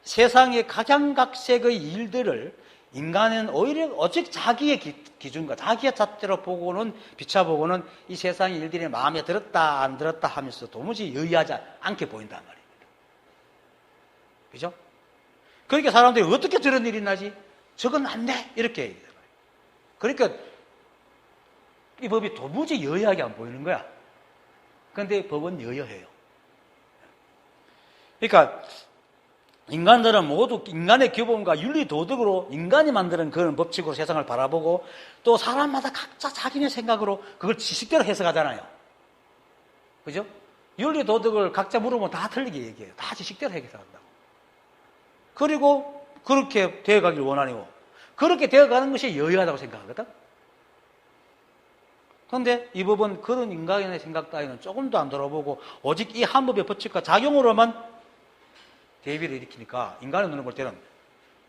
세상의 각양각색의 일들을 인간은 오히려 오직 자기의 기준과 자기의 잣대로 보고는, 비춰보고는 이 세상의 일들이 마음에 들었다 안 들었다 하면서 도무지 여의하지 않게 보인단 말입니다. 그죠? 그러니까 사람들이 어떻게 저런 일이 나지? 저건 안 돼! 이렇게 얘기해요. 그러니까 이 법이 도무지 여의하게 안 보이는 거야. 그런데 법은 여의해요. 그러니까 인간들은 모두 인간의 규범과 윤리 도덕으로 인간이 만드는 그런 법칙으로 세상을 바라보고, 또 사람마다 각자 자기네 생각으로 그걸 지식대로 해석하잖아요. 그죠? 윤리 도덕을 각자 물으면 다 틀리게 얘기해요. 다 지식대로 해석한다고. 그리고 그렇게 되어가길 원하니고, 그렇게 되어가는 것이 여의하다고 생각하거든. 그런데 이 법은 그런 인간의 생각 따위는 조금도 안 돌아보고 오직 이 한법의 법칙과 작용으로만 대비를 일으키니까 인간의 눈을 볼 때는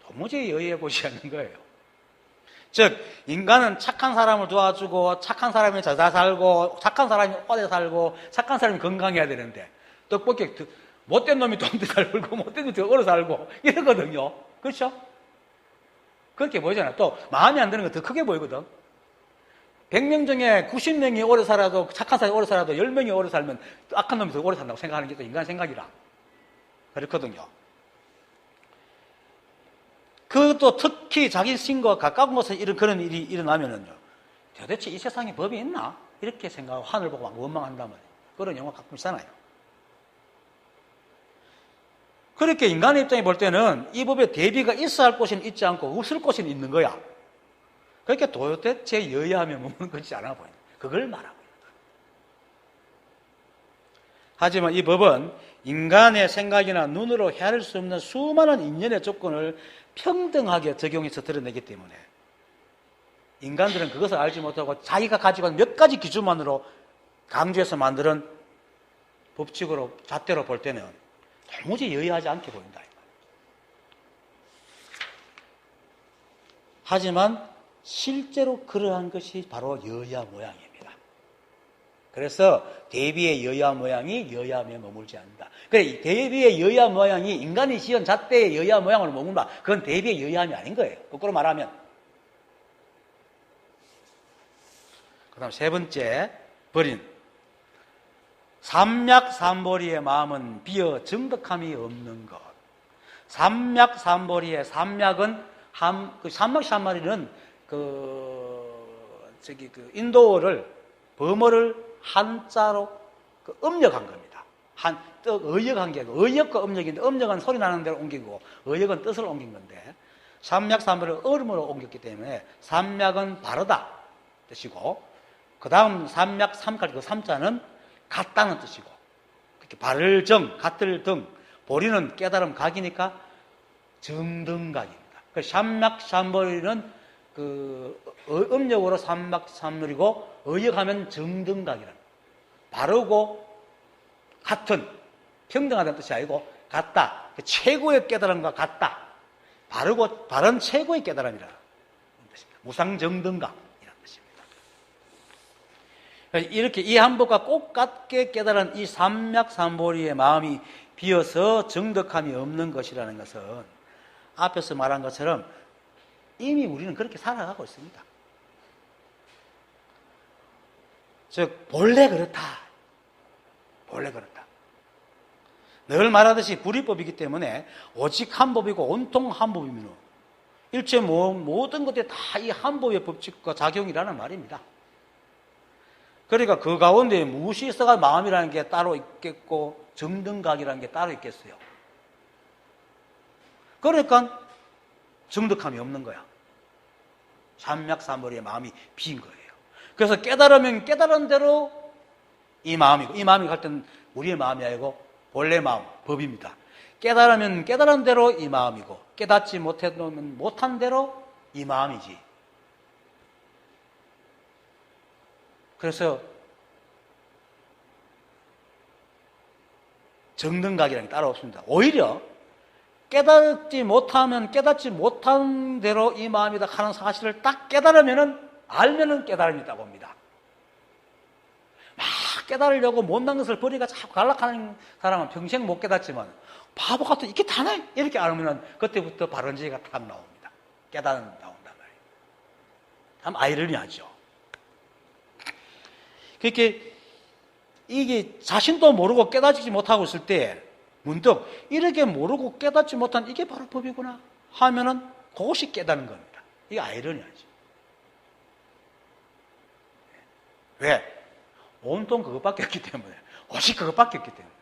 도무지 여의해 보지 않는 거예요. 즉, 인간은 착한 사람을 도와주고, 착한 사람이 잘 살고, 착한 사람이 오래 살고, 착한 사람이 건강해야 되는데, 떡볶이 못된 놈이 돈도 잘 벌고, 못된 놈이 오래 살고 이러거든요. 그렇죠? 그렇게 보이잖아요. 또 마음에 안 드는 거 더 크게 보이거든. 100명 중에 90명이 오래 살아도, 착한 사람이 오래 살아도 10명이 오래 살면 악한 놈이 더 오래 산다고 생각하는 게 또 인간 생각이라. 그렇거든요. 그것도 특히 자기 신과 가까운 곳에 그런 일이 일어나면은요, 도대체 이 세상에 법이 있나? 이렇게 생각하고 하늘 보고 막 원망한단 말이에요. 그런 영화 가끔 있잖아요. 그렇게 인간의 입장에 볼 때는 이 법에 대비가 있어야 할 곳은 있지 않고 없을 곳은 있는 거야. 그렇게 도대체 여야하며 머무는 것이 않아 보인다. 그걸 말하고 있는 거야. 하지만 이 법은 인간의 생각이나 눈으로 헤아릴 수 없는 수많은 인연의 조건을 평등하게 적용해서 드러내기 때문에 인간들은 그것을 알지 못하고 자기가 가지고 있는 몇 가지 기준만으로 강조해서 만드는 법칙으로 잣대로 볼 때는 도무지 여의하지 않게 보인다. 하지만 실제로 그러한 것이 바로 여야 모양입니다. 그래서 대비의 여야 모양이 여야에 머물지 않는다. 그래, 대비의 여야 모양이 인간이 지은 잣대의 여야 모양으로 머물다. 그건 대비의 여야함이 아닌 거예요. 거꾸로 말하면. 그 다음 세 번째, 버린. 삼약삼보리의 마음은 비어 정덕함이 없는 것. 삼약삼보리의 삼약은 삼막삼마리는 인도어를 범어를 한자로 음역한 겁니다. 의역한 게 아니고 의역과 음역인데 음역은 소리 나는 대로 옮기고 의역은 뜻을 옮긴 건데 삼약삼보리를 얼음으로 옮겼기 때문에 삼약은 바르다 뜻이고 그 다음 삼약삼까지 그 삼자는 같다는 뜻이고 그렇게 바를 정, 같을 등 보리는 깨달음 각이니까 정등각입니다. 삼약삼보리는 음력으로 삼막삼누리고 의역하면 정등각이라는 바르고 같은 평등하다는 뜻이 아니고 같다. 최고의 깨달음과 같다. 바르고 바른 최고의 깨달음이라는 뜻입니다. 무상정등각이라는 뜻입니다. 이렇게 이 한법과 꼭 같게 깨달은 이 삼약삼보리의 마음이 비어서 정덕함이 없는 것이라는 것은 앞에서 말한 것처럼 이미 우리는 그렇게 살아가고 있습니다. 즉 본래 그렇다. 본래 그렇다. 늘 말하듯이 불이법이기 때문에 오직 한 법이고 온통 한 법이면 일체 모든 것들이 다 이 한 법의 법칙과 작용이라는 말입니다. 그러니까 그 가운데 무엇이 있어가 마음이라는 게 따로 있겠고 정등각이라는 게 따로 있겠어요. 그러니까 정덕함이 없는 거야. 삼약삼보리의 마음이 빈 거예요. 그래서 깨달으면 깨달은 대로 이 마음이고 이 마음이 갈 때는 우리의 마음이 아니고 본래 마음, 법입니다. 깨달으면 깨달은 대로 이 마음이고 깨닫지 못하면 못한 대로 이 마음이지. 그래서 정등각이라는 게 따로 없습니다. 오히려 깨닫지 못하면 깨닫지 못한 대로 이 마음이다 하는 사실을 딱 깨달으면은 알면은 깨달음이 있다고 봅니다. 막 깨달으려고 못난 것을 버리가 자꾸 갈락하는 사람은 평생 못 깨닫지만 바보 같은 이게 다네 이렇게 알면은 그때부터 바른지가 딱 나옵니다. 깨달음 나온단 말이에요. 참 아이러니하죠. 그렇게 이게 자신도 모르고 깨닫지 못하고 있을 때 문득 이렇게 모르고 깨닫지 못한 이게 바로 법이구나 하면은 그것이 깨닫는 겁니다. 이게 아이러니하죠. 왜? 온통 그것밖에 없기 때문에. 오직 그것밖에 없기 때문에.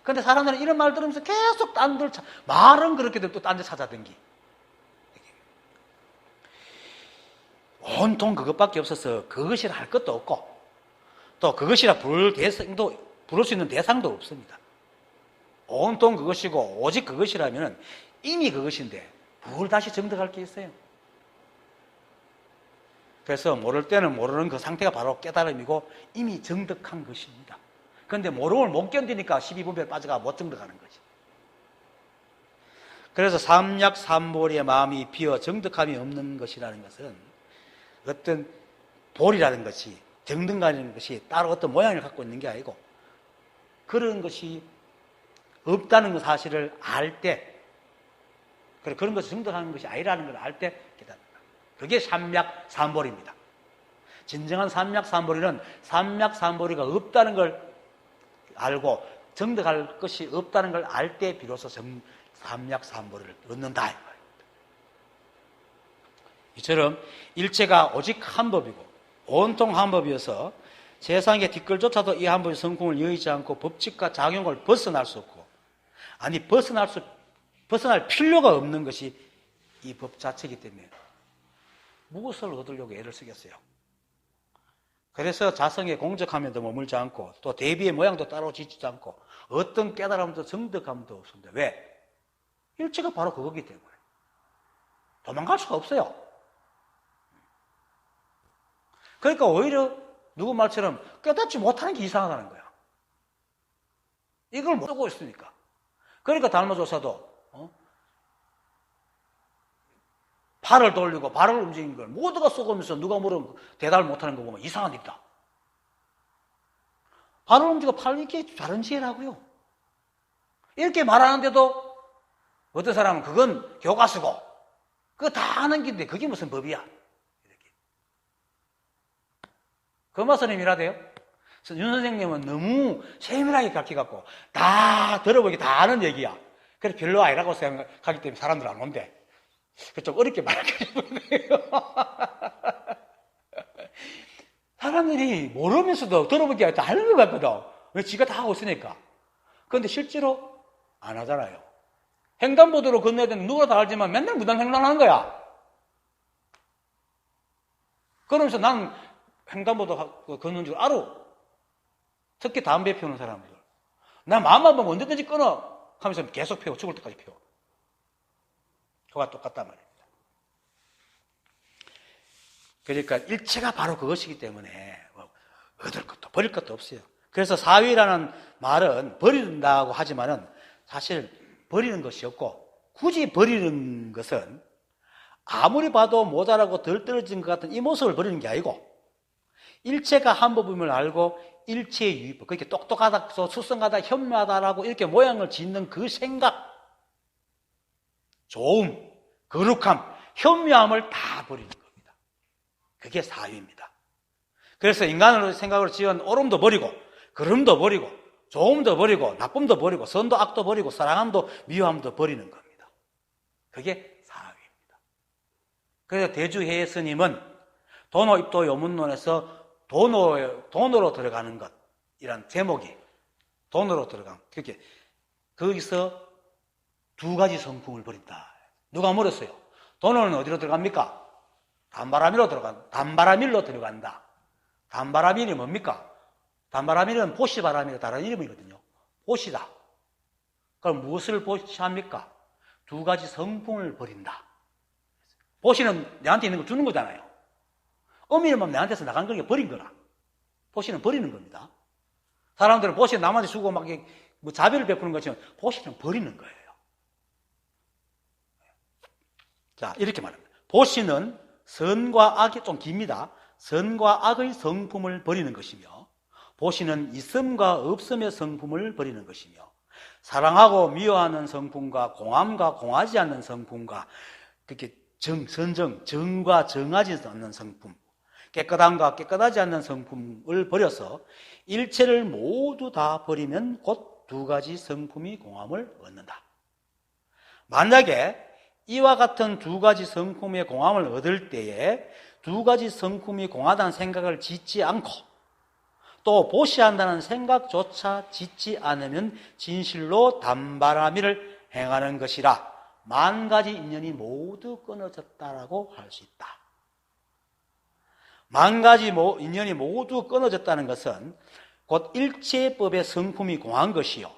그런데 사람들은 이런 말 들으면서 계속 딴 데 말은 그렇게 되고 또 딴 데 찾아댕기. 온통 그것밖에 없어서 그것이라 할 것도 없고 또 그것이라 부를 수 있는 대상도 없습니다. 온통 그것이고 오직 그것이라면 이미 그것인데 뭘 다시 정득할 게 있어요. 그래서 모를 때는 모르는 그 상태가 바로 깨달음이고 이미 정득한 것입니다. 그런데 모름을 못 견디니까 12분별에 빠져가 못 정득하는 거지. 그래서 삼약삼보리의 마음이 비어 정득함이 없는 것이라는 것은 어떤 보리라는 것이 정등감이라는 것이 따로 어떤 모양을 갖고 있는 게 아니고 그런 것이 없다는 사실을 알 때 그런 것을 정득하는 것이 아니라는 걸 알 때 깨닫는다. 그게 삼약삼보리입니다. 진정한 삼약삼보리는 삼약삼보리가 없다는 걸 알고 정득할 것이 없다는 걸 알 때 비로소 삼약삼보리를 얻는다. 이처럼 일체가 오직 한 법이고 온통 한 법이어서 세상의 뒷걸조차도 이 한 법의 성공을 여의지 않고 법칙과 작용을 벗어날 수 없고 아니, 벗어날 필요가 없는 것이 이 법 자체이기 때문에 무엇을 얻으려고 애를 쓰겠어요. 그래서 자성의 공적함에도 머물지 않고 또 대비의 모양도 따로 짓지도 않고 어떤 깨달음도 정득함도 없습니다. 왜? 일체가 바로 그거기 때문에 도망갈 수가 없어요. 그러니까 오히려 누구 말처럼 깨닫지 못하는 게 이상하다는 거야. 이걸 못 쓰고 있으니까. 그러니까 달마조사도 팔을 돌리고 발을 움직이는 걸 모두가 쏘면서 누가 물으면 대답을 못하는 거 보면 이상한 데 있다. 발을 움직이고 팔을 이렇게 다른 지혜라고요. 이렇게 말하는데도 어떤 사람은 그건 교과서고 그거 다 아는 긴데 그게 무슨 법이야. 이렇게. 금화스님이라대요. 윤 선생님은 너무 세밀하게 가르쳐갖고 다 들어보기 다 아는 얘기야. 그래서 별로 아니라고 생각하기 때문에 사람들 안 온대. 좀 어렵게 말하겠네요. 사람들이 모르면서도 들어보기가 다 아는 것 같거든. 왜 지가 다 하고 있으니까. 그런데 실제로 안 하잖아요. 횡단보도로 건너야 되는 누가 다 알지만 맨날 무단횡단하는 거야. 그러면서 난 횡단보도 걷는 줄 알아. 특히 담배 피우는 사람들. 나 마음만 보면 언제든지 끊어 하면서 계속 피워. 죽을 때까지 피워. 그와 똑같단 말입니다. 그러니까 일체가 바로 그것이기 때문에 얻을 것도 버릴 것도 없어요. 그래서 사위라는 말은 버린다고 하지만은 사실 버리는 것이 없고 굳이 버리는 것은 아무리 봐도 모자라고 덜 떨어진 것 같은 이 모습을 버리는 게 아니고 일체가 한 법임을 알고 일체의 유의법, 그렇게 똑똑하다, 수성하다, 현명하다라고 이렇게 모양을 짓는 그 생각, 좋음, 거룩함, 현명함을 다 버리는 겁니다. 그게 사유입니다. 그래서 인간으로 생각으로 지은 오름도 버리고 그름도 버리고 좋음도 버리고 나쁨도 버리고 선도 악도 버리고 사랑함도 미워함도 버리는 겁니다. 그게 사유입니다. 그래서 대주해 스님은 도노입도 요문론에서 돈으로 들어가는 것이란 제목이 돈으로 들어간 그렇게 거기서 두 가지 성품을 버린다. 누가 물었어요? 돈은 어디로 들어갑니까? 단바라밀로 들어간다. 단바라밀이 뭡니까? 단바라밀은 보시바라밀의 다른 이름이거든요. 보시다. 그럼 무엇을 보시합니까? 두 가지 성품을 버린다. 보시는 내한테 있는 걸 주는 거잖아요. 의미는 내한테서 나간 걸 버린 거라. 보시는 버리는 겁니다. 사람들은 보시는 남한테 주고 막 자비를 베푸는 것처럼 보시는 버리는 거예요. 자, 이렇게 말합니다. 보시는 선과 악이 좀 깁니다. 선과 악의 성품을 버리는 것이며, 보시는 있음과 없음의 성품을 버리는 것이며, 사랑하고 미워하는 성품과 공함과 공하지 않는 성품과 그렇게 정과 정하지 않는 성품, 깨끗함과 깨끗하지 않는 성품을 버려서 일체를 모두 다 버리면 곧 두 가지 성품이 공함을 얻는다. 만약에 이와 같은 두 가지 성품의 공함을 얻을 때에 두 가지 성품이 공하다는 생각을 짓지 않고 또 보시한다는 생각조차 짓지 않으면 진실로 단바라밀을 행하는 것이라 만 가지 인연이 모두 끊어졌다라고 할 수 있다. 만 가지 인연이 모두 끊어졌다는 것은 곧 일체법의 성품이 공한 것이요.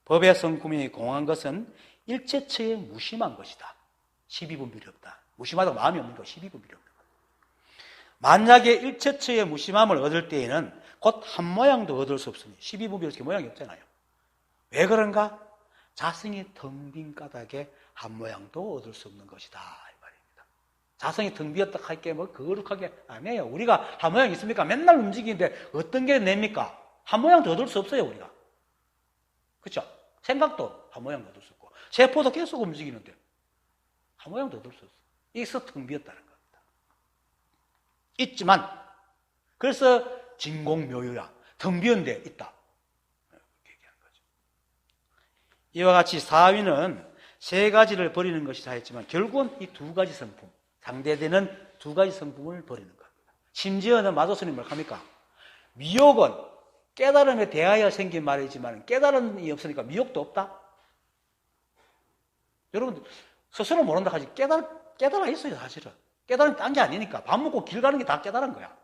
법의 성품이 공한 것은 일체처에 무심한 것이다. 12분별이 없다. 무심하다고 마음이 없는 거 12분별이 없는 거. 만약에 일체처에 무심함을 얻을 때에는 곧 한 모양도 얻을 수 없으니 12분별이 이렇게 모양이 없잖아요. 왜 그런가? 자성이 텅 빈 까닭에 한 모양도 얻을 수 없는 것이다. 이 말입니다. 자성이 텅 비었다 할 게 뭐 거룩하게 안 해요. 우리가 한 모양 있습니까? 맨날 움직이는데 어떤 게 냅니까? 한 모양도 얻을 수 없어요, 우리가. 그렇죠? 생각도 한 모양도 얻을 수 없고 세포도 계속 움직이는데 한 모양도 얻을 수 없어요. 이게서 텅 비었다는 겁니다. 있지만 그래서 진공묘유야. 텅 비었는데 있다. 그렇게 얘기하는 거죠. 이와 같이 사위는 세 가지를 버리는 것이다 했지만 결국은 이 두 가지 성품, 상대되는 두 가지 성품을 버리는 겁니다. 심지어는 마조스님 뭘 합니까? 미혹은 깨달음에 대하여 생긴 말이지만 깨달음이 없으니까 미혹도 없다? 여러분 스스로 모른다 하지 깨달아 있어요, 사실은. 깨달은 딴 게 아니니까. 밥 먹고 길 가는 게 다 깨달은 거야.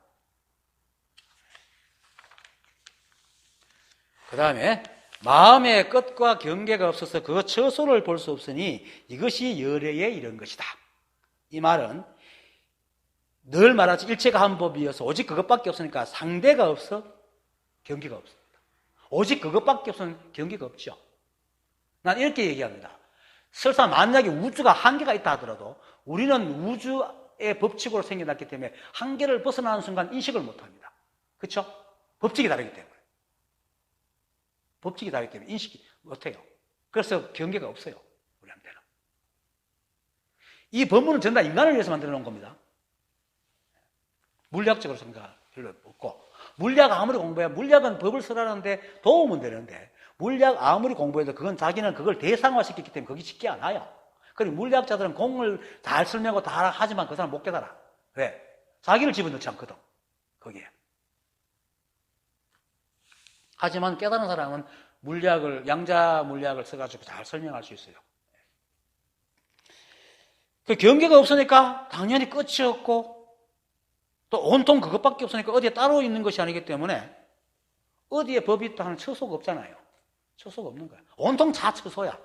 그 다음에 마음의 끝과 경계가 없어서 그 처소를 볼 수 없으니 이것이 열애에 이른 것이다. 이 말은 늘 말하지 일체가 한 법이어서 오직 그것밖에 없으니까 상대가 없어 경계가 없습니다. 오직 그것밖에 없으면 경계가 없죠. 난 이렇게 얘기합니다. 설사 만약에 우주가 한계가 있다 하더라도 우리는 우주의 법칙으로 생겨났기 때문에 한계를 벗어나는 순간 인식을 못합니다. 그렇죠? 법칙이 다르기 때문에. 법칙이 다르기 때문에 인식이 못해요. 그래서 경계가 없어요, 우리한테는. 이 법문은 전부 다 인간을 위해서 만들어 놓은 겁니다. 물리학적으로 생각 별로 없고, 물리학 아무리 공부해, 물리학은 법을 쓰라는데 도움은 되는데, 물리학 아무리 공부해도 그건 자기는 그걸 대상화시켰기 때문에 거기 쉽게 안 와요. 그리고 물리학자들은 공을 잘 설명하고 다 하지만 그 사람 못 깨달아. 왜? 자기를 집어넣지 않거든, 거기에. 하지만 깨달은 사람은 물리학을, 양자 물리학을 써가지고 잘 설명할 수 있어요. 그 경계가 없으니까 당연히 끝이 없고, 또 온통 그것밖에 없으니까 어디에 따로 있는 것이 아니기 때문에 어디에 법이 있다 하는 처소가 없잖아요. 처소가 없는 거야. 온통 다 처소야.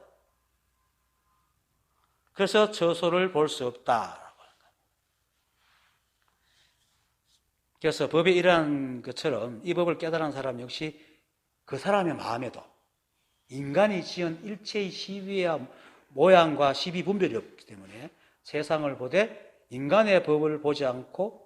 그래서 처소를 볼 수 없다라고 하는 거야. 그래서 법에 이러한 것처럼 이 법을 깨달은 사람 역시 그 사람의 마음에도 인간이 지은 일체의 시비와 모양과 시비 분별이 없기 때문에 세상을 보되 인간의 법을 보지 않고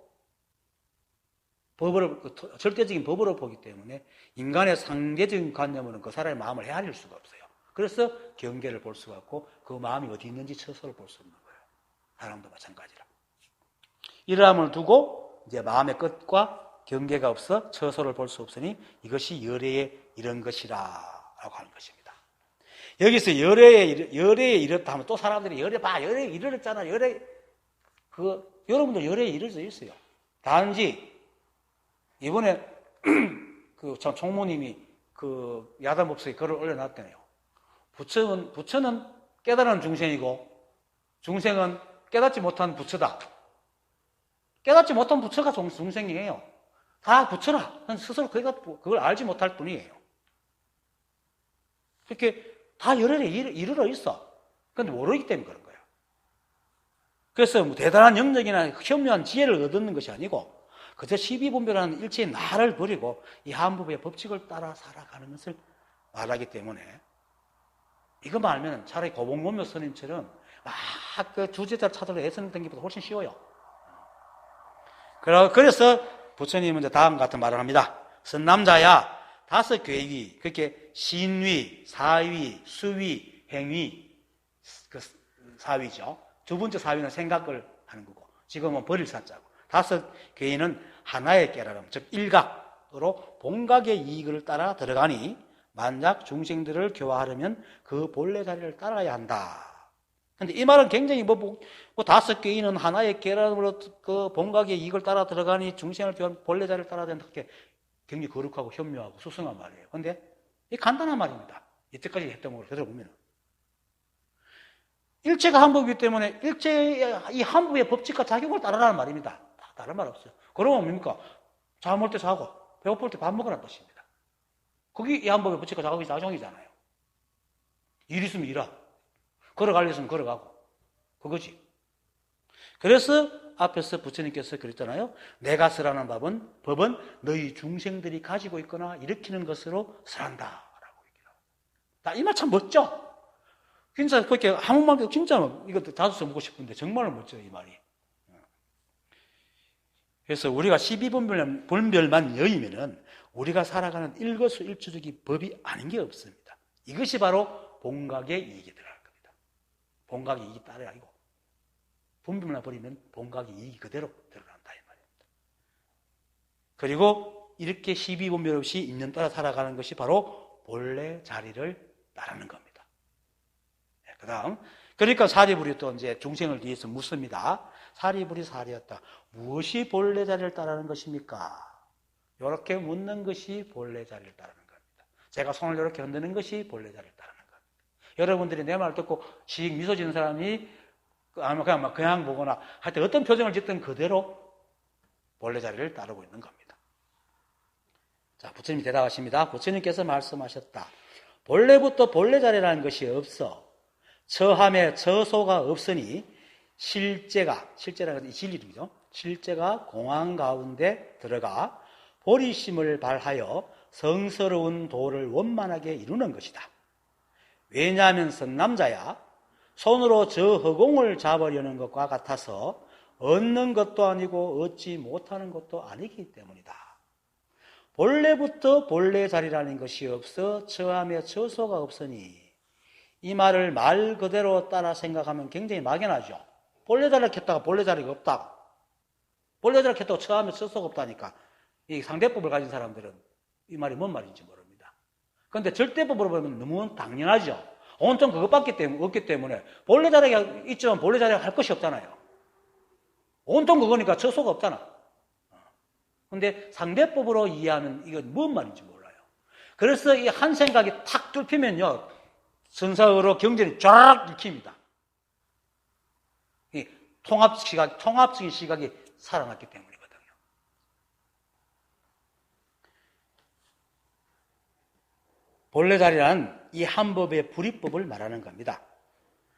절대적인 법으로 보기 때문에 인간의 상대적인 관념으로는 그 사람의 마음을 헤아릴 수가 없어요. 그래서 경계를 볼 수가 없고 그 마음이 어디 있는지 처소를 볼 수 없는 거예요. 사람도 마찬가지라. 이러함을 두고 이제 마음의 끝과 경계가 없어 처소를 볼 수 없으니 이것이 열애에 이른 것이라 라고 하는 것입니다. 여기서 열애에 이르다 하면 또 사람들이 열애에 이르렀잖아. 여러분들 열애에 이르져 있어요. 단지 이번에 그 참 총무님이 그 야단법석에 글을 올려놨대요. 부처는 깨달은 중생이고 중생은 깨닫지 못한 부처다. 깨닫지 못한 부처가 중생이에요. 다 부처라. 스스로 그걸 알지 못할 뿐이에요. 그렇게 다 열애에 이르러 있어. 그런데 모르기 때문에 그런 거예요. 그래서 뭐 대단한 영역이나 현묘한 지혜를 얻는 것이 아니고 그저 시비분별하는 일체의 나를 버리고 이 한법의 법칙을 따라 살아가는 것을 말하기 때문에 이것만 알면 차라리 고봉노묘 스님처럼 막 그 주제자를 찾으러 애쓰는 것보다 훨씬 쉬워요. 그래서 부처님은 다음 같은 말을 합니다. 선남자야 다섯 괴위, 그렇게 신위, 사위, 수위, 행위, 그 사위죠. 두 번째 사위는 생각을 하는 거고 지금은 버릴 사자고 다섯 괴위는 하나의 깨달음, 즉 일각으로 본각의 이익을 따라 들어가니 만약 중생들을 교화하려면 그 본래 자리를 따라야 한다. 근데 이 말은 굉장히 다섯 개인은 하나의 깨달음으로 그 본각의 이익을 따라 들어가니 중생을 교화하면 본래 자리를 따라야 된다. 그렇게 굉장히 거룩하고 현묘하고 수승한 말이에요. 근데 이 간단한 말입니다. 이때까지 했던 걸 들어보면 일체가 한 법이기 때문에 이 한 법의 법칙과 작용을 따르라는 말입니다. 다른 말 없어요. 그러면 뭡니까? 잠 올 때 자고 배고플 때 밥 먹으라는 뜻입니다. 그게 이 한 법의 법칙과 작용이잖아요. 일 있으면 일하. 걸어갈 일 있으면 걸어가고. 그거지. 그래서 앞에서 부처님께서 그랬잖아요. 내가 쓰라는 법은 너희 중생들이 가지고 있거나 일으키는 것으로 쓰란다. 라고 얘기합니다. 이 말 참 멋져. 진짜 그렇게 한번만 진짜 이것도 자주 써보고 싶은데 정말 멋져요, 이 말이. 그래서 우리가 12분별만 여의면은 우리가 살아가는 일거수일투족이 법이 아닌 게 없습니다. 이것이 바로 본각의 이익이 들어갈 겁니다. 본각의 이익이 따로 아니고 분별만 버리면 본각의 이익이 그대로 들어간다 이 말입니다. 그리고 이렇게 12분별 없이 인연 따라 살아가는 것이 바로 본래 자리를 따르는 겁니다. 그 다음 그러니까 사리불이 또 이제 중생을 위해서 묻습니다. 사리불이 사리였다. 무엇이 본래 자리를 따르는 것입니까? 이렇게 묻는 것이 본래 자리를 따르는 겁니다. 제가 손을 이렇게 흔드는 것이 본래 자리를 따르는 겁니다. 여러분들이 내 말 듣고 씩 미소 지는 사람이 아마 그냥 보거나 하여튼 어떤 표정을 짓든 그대로 본래 자리를 따르고 있는 겁니다. 자, 부처님이 대답하십니다. 부처님께서 말씀하셨다. 본래부터 본래 자리라는 것이 없어 처함에 처소가 없으니 실제라는 것이 진리이죠. 실제가 공황 가운데 들어가 보리심을 발하여 성스러운 도를 원만하게 이루는 것이다. 왜냐하면 선남자야 손으로 저 허공을 잡으려는 것과 같아서 얻는 것도 아니고 얻지 못하는 것도 아니기 때문이다. 본래부터 본래 자리라는 것이 없어 처함에 처소가 없으니 이 말을 말 그대로 따라 생각하면 굉장히 막연하죠. 본래 자리를 켰다가 본래 자리가 없다. 본래 자리를 켰다고 처함에 처소가 없다니까 이 상대법을 가진 사람들은 이 말이 뭔 말인지 모릅니다. 그런데 절대법으로 보면 너무 당연하죠. 온통 그것밖에 없기 때문에 본래 자리가 있지만 본래 자리가 할 것이 없잖아요. 온통 그거니까 처소가 없잖아. 그런데 상대법으로 이해하면 이건 뭔 말인지 몰라요. 그래서 이 한 생각이 탁 뚫히면요. 선사의로 경전이 쫙 읽힙니다. 이 통합적인 시각이 살아났기 때문이거든요. 본래 자리란 이 한법의 불이법을 말하는 겁니다.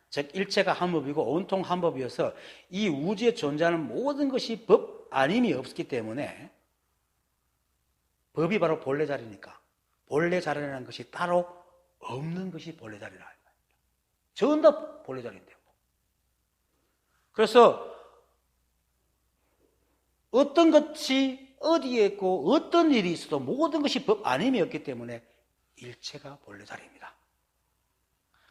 즉 일체가 한법이고 온통 한법이어서 이 우주에 존재하는 모든 것이 법 아님이 없기 때문에 법이 바로 본래 자리니까 본래 자리라는 것이 따로 없는 것이 본래 자리라. 전부 다 본래 자리인데요. 그래서 어떤 것이 어디에 있고 어떤 일이 있어도 모든 것이 법 아님이었기 때문에 일체가 본래 자리입니다.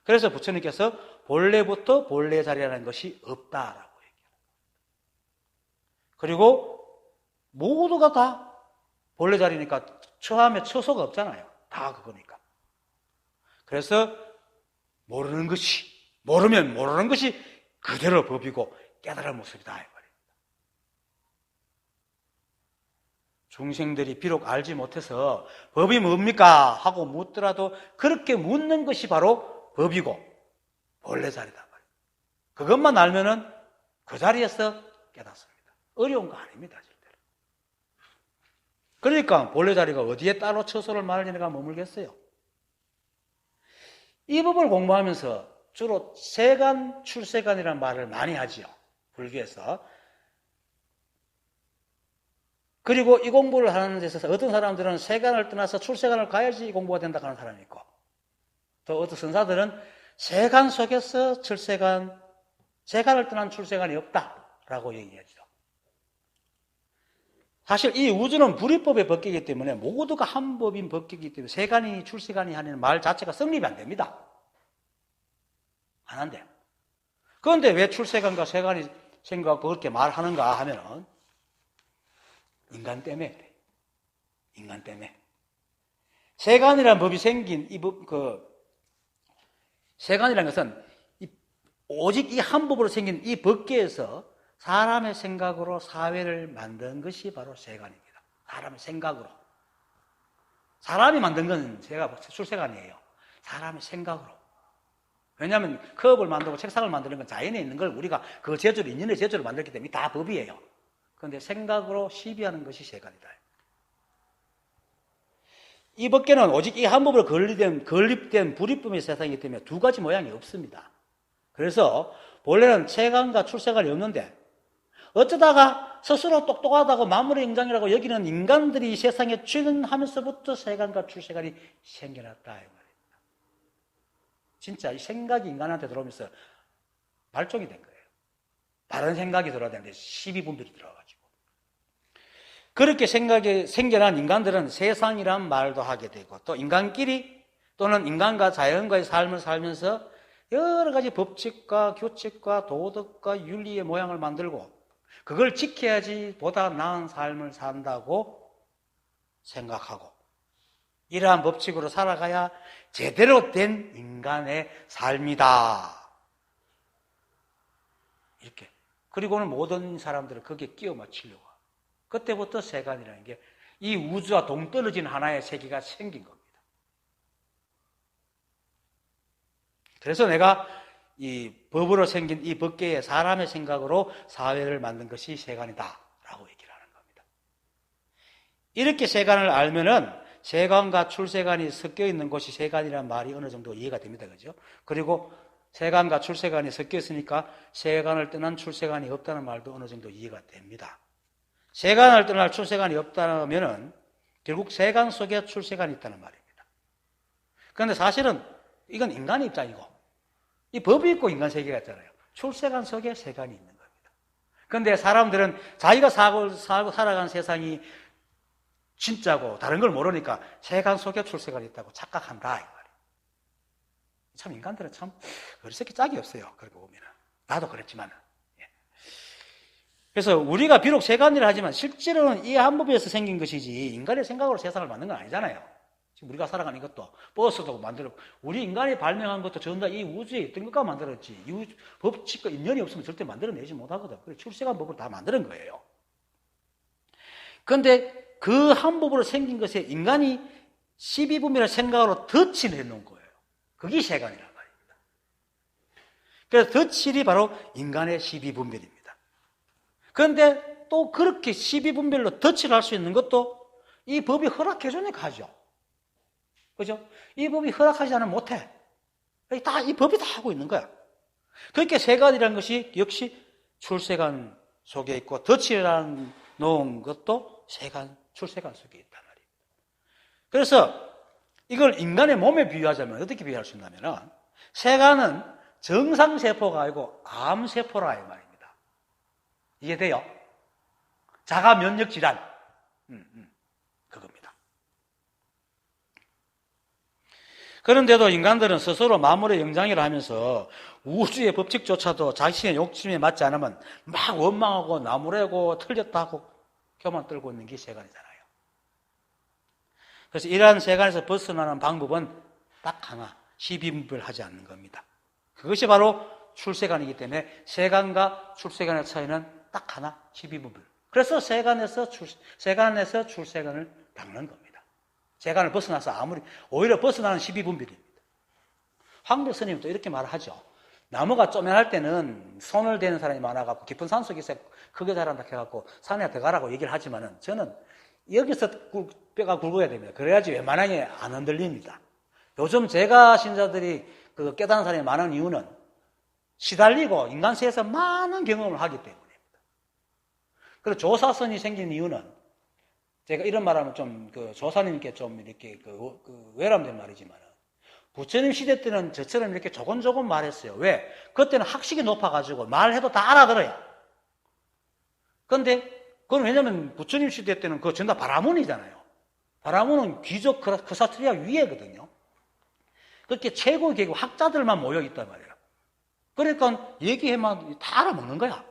그래서 부처님께서 본래부터 본래 자리라는 것이 없다라고 얘기합니다. 그리고 모두가 다 본래 자리니까 처함에 처소가 없잖아요. 다 그거니까. 그래서 모르는 것이 그대로 법이고 깨달은 모습이다. 이 말입니다. 중생들이 비록 알지 못해서 법이 뭡니까? 하고 묻더라도 그렇게 묻는 것이 바로 법이고 본래 자리다 말이에요. 그것만 알면은 그 자리에서 깨닫습니다. 어려운 거 아닙니다. 절대로. 그러니까 본래 자리가 어디에 따로 처소를 말하니까 머물겠어요. 이 법을 공부하면서 주로 세간, 출세간이라는 말을 많이 하지요. 불교에서. 그리고 이 공부를 하는 데 있어서 어떤 사람들은 세간을 떠나서 출세간을 가야지 이 공부가 된다고 하는 사람이 있고 또 어떤 선사들은 세간 속에서 세간을 떠난 출세간이 없다라고 얘기하죠. 사실 이 우주는 불이법의 법계이기 때문에 모두가 한 법인 법계이기 때문에 세간이 출세간이 하는 말 자체가 성립이 안 됩니다. 안 한대요. 그런데 왜 출세간과 세간이 생겨갖고 그렇게 말하는가 하면은 인간 때문에. 세간이라는 법이 생긴 세간이라는 것은 오직 이 한 법으로 생긴 이 법계에서 사람의 생각으로 사회를 만든 것이 바로 세간입니다. 사람의 생각으로. 사람이 만든 건 출세간이에요. 사람의 생각으로. 왜냐하면 컵을 만들고 책상을 만드는 건 자연에 있는 걸 우리가 그 재주로, 인연의 재주로 만들기 때문에 다 법이에요. 그런데 생각으로 시비하는 것이 세간이다. 이 법계는 오직 이 한 법으로 건립된 불이법의 세상이기 때문에 두 가지 모양이 없습니다. 그래서 본래는 세간과 출세간이 없는데 어쩌다가 스스로 똑똑하다고 마무리행장이라고 여기는 인간들이 이 세상에 출현하면서부터 세간과 출세간이 생겨났다 이 말입니다. 진짜 이 생각이 인간한테 들어오면서 발종이 된 거예요. 다른 생각이 들어야 되는데 12분별이 들어와가지고 그렇게 생각이 생겨난 인간들은 세상이란 말도 하게 되고 또 인간끼리 또는 인간과 자연과의 삶을 살면서 여러 가지 법칙과 규칙과 도덕과 윤리의 모양을 만들고 그걸 지켜야지 보다 나은 삶을 산다고 생각하고 이러한 법칙으로 살아가야 제대로 된 인간의 삶이다. 이렇게. 그리고는 모든 사람들을 거기에 끼워 맞추려고 하고 그때부터 세간이라는 게 이 우주와 동떨어진 하나의 세계가 생긴 겁니다. 그래서 내가 이 법으로 생긴 이 법계의 사람의 생각으로 사회를 만든 것이 세간이다라고 얘기를 하는 겁니다. 이렇게 세간을 알면은 세간과 출세간이 섞여 있는 곳이 세간이라는 말이 어느 정도 이해가 됩니다. 그죠? 그리고 세간과 출세간이 섞여 있으니까 세간을 떠난 출세간이 없다는 말도 어느 정도 이해가 됩니다. 세간을 떠날 출세간이 없다면은 결국 세간 속에 출세간이 있다는 말입니다. 그런데 사실은 이건 인간의 입장이고 이 법이 있고 인간 세계가 있잖아요. 출세간 속에 세간이 있는 겁니다. 그런데 사람들은 자기가 살아간 세상이 진짜고 다른 걸 모르니까 세간 속에 출세간이 있다고 착각한다 이 말이에요. 참 인간들은 참 어리석기 짝이 없어요. 그러고 보면은 나도 그랬지만. 그래서 우리가 비록 세간일을 하지만 실제로는 이 한 법에서 생긴 것이지 인간의 생각으로 세상을 만든 건 아니잖아요. 지금 우리가 살아가는 것도 버스도 만들었고 우리 인간이 발명한 것도 전부 다 이 우주에 있던 것과 만들었지 이 법칙과 인연이 없으면 절대 만들어내지 못하거든. 그래서 출세간 법을 다 만드는 거예요. 그런데 그 한 법으로 생긴 것에 인간이 12분별의 생각으로 덧칠을 해놓은 거예요. 그게 세간이란 말입니다. 그래서 덧칠이 바로 인간의 12분별입니다. 그런데 또 그렇게 12분별로 덧칠할 수 있는 것도 이 법이 허락해주니까 하죠. 그죠? 이 법이 허락하지 않으면 못해. 다 이 법이 다 하고 있는 거야. 그렇게 세간이라는 것이 역시 출세간 속에 있고 덧칠해 놓은 것도 출세간 속에 있단 말이에요. 그래서 이걸 인간의 몸에 비유하자면 어떻게 비유할 수 있냐면 세간은 정상세포가 아니고 암세포라 이 말입니다. 이해돼요? 자가 면역질환 그겁니다. 그런데도 인간들은 스스로 마물의 영장이라 하면서 우주의 법칙조차도 자신의 욕심에 맞지 않으면 막 원망하고 나무래고 틀렸다고 교만 떨고 있는 게 세간이잖아요. 그래서 이러한 세간에서 벗어나는 방법은 딱 하나, 12분별하지 않는 겁니다. 그것이 바로 출세간이기 때문에 세간과 출세간의 차이는 딱 하나, 12분별. 그래서 세간에서 출세간을 닦는 겁니다. 세간을 벗어나서 오히려 벗어나는 12분별입니다. 황백 스님도 이렇게 말하죠. 나무가 쪼매날 때는 손을 대는 사람이 많아갖고 깊은 산 속에서 크게 자란다 해갖고 산에 들어가라고 얘기를 하지만은 저는 여기서 뼈가 굵어야 됩니다. 그래야지 웬만하게 안 흔들립니다. 요즘 제가 신자들이 깨닫는 사람이 많은 이유는 시달리고 인간세에서 많은 경험을 하기 때문입니다. 그리고 조사선이 생긴 이유는 제가 이런 말하면 좀 조사님께 좀 이렇게 외람된 말이지만 부처님 시대 때는 저처럼 이렇게 조곤조곤 말했어요. 왜? 그때는 학식이 높아가지고 말해도 다 알아들어요. 그런데 그건 왜냐면 부처님 시대 때는 그거 전부 다 바라문이잖아요. 바라문은 귀족 크사트리아 위에거든요. 그렇게 최고 계급 학자들만 모여 있단 말이에요. 그러니까 얘기해만 다 알아먹는 거야.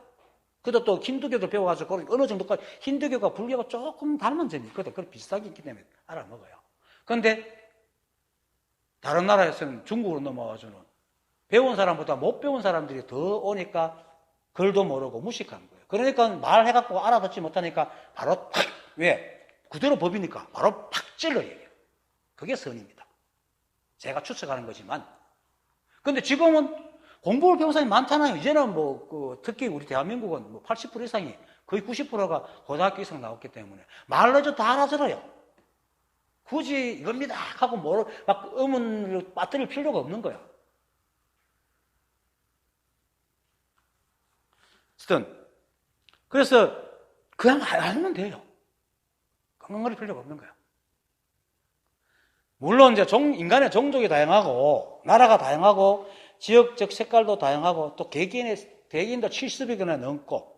그래도 또 힌두교도 배워가지고 어느 정도까지 힌두교가 불교가 조금 닮은 점이 있거든. 그걸 비슷하게 있기 때문에 알아먹어요. 그런데 다른 나라에서는 중국으로 넘어와가지고는 배운 사람보다 못 배운 사람들이 더 오니까 글도 모르고 무식한 거예요. 그러니까 말해갖고 알아듣지 못하니까 바로 팍, 왜? 그대로 법이니까 바로 팍 찔러 얘기해요. 그게 선입니다. 제가 추측하는 거지만. 근데 지금은 공부를 배운 사람이 많잖아요. 이제는 특히 우리 대한민국은 80% 이상이 거의 90%가 고등학교 이상 나왔기 때문에 말로 해도 다 알아들어요. 굳이 이겁니다 하고 막 의문을 빠뜨릴 필요가 없는 거야. 그래서 그냥 알면 돼요. 끙끙거릴 필요가 없는 거야. 물론 이제 인간의 종족이 다양하고 나라가 다양하고 지역적 색깔도 다양하고 또 개개인도 70여개나 넘고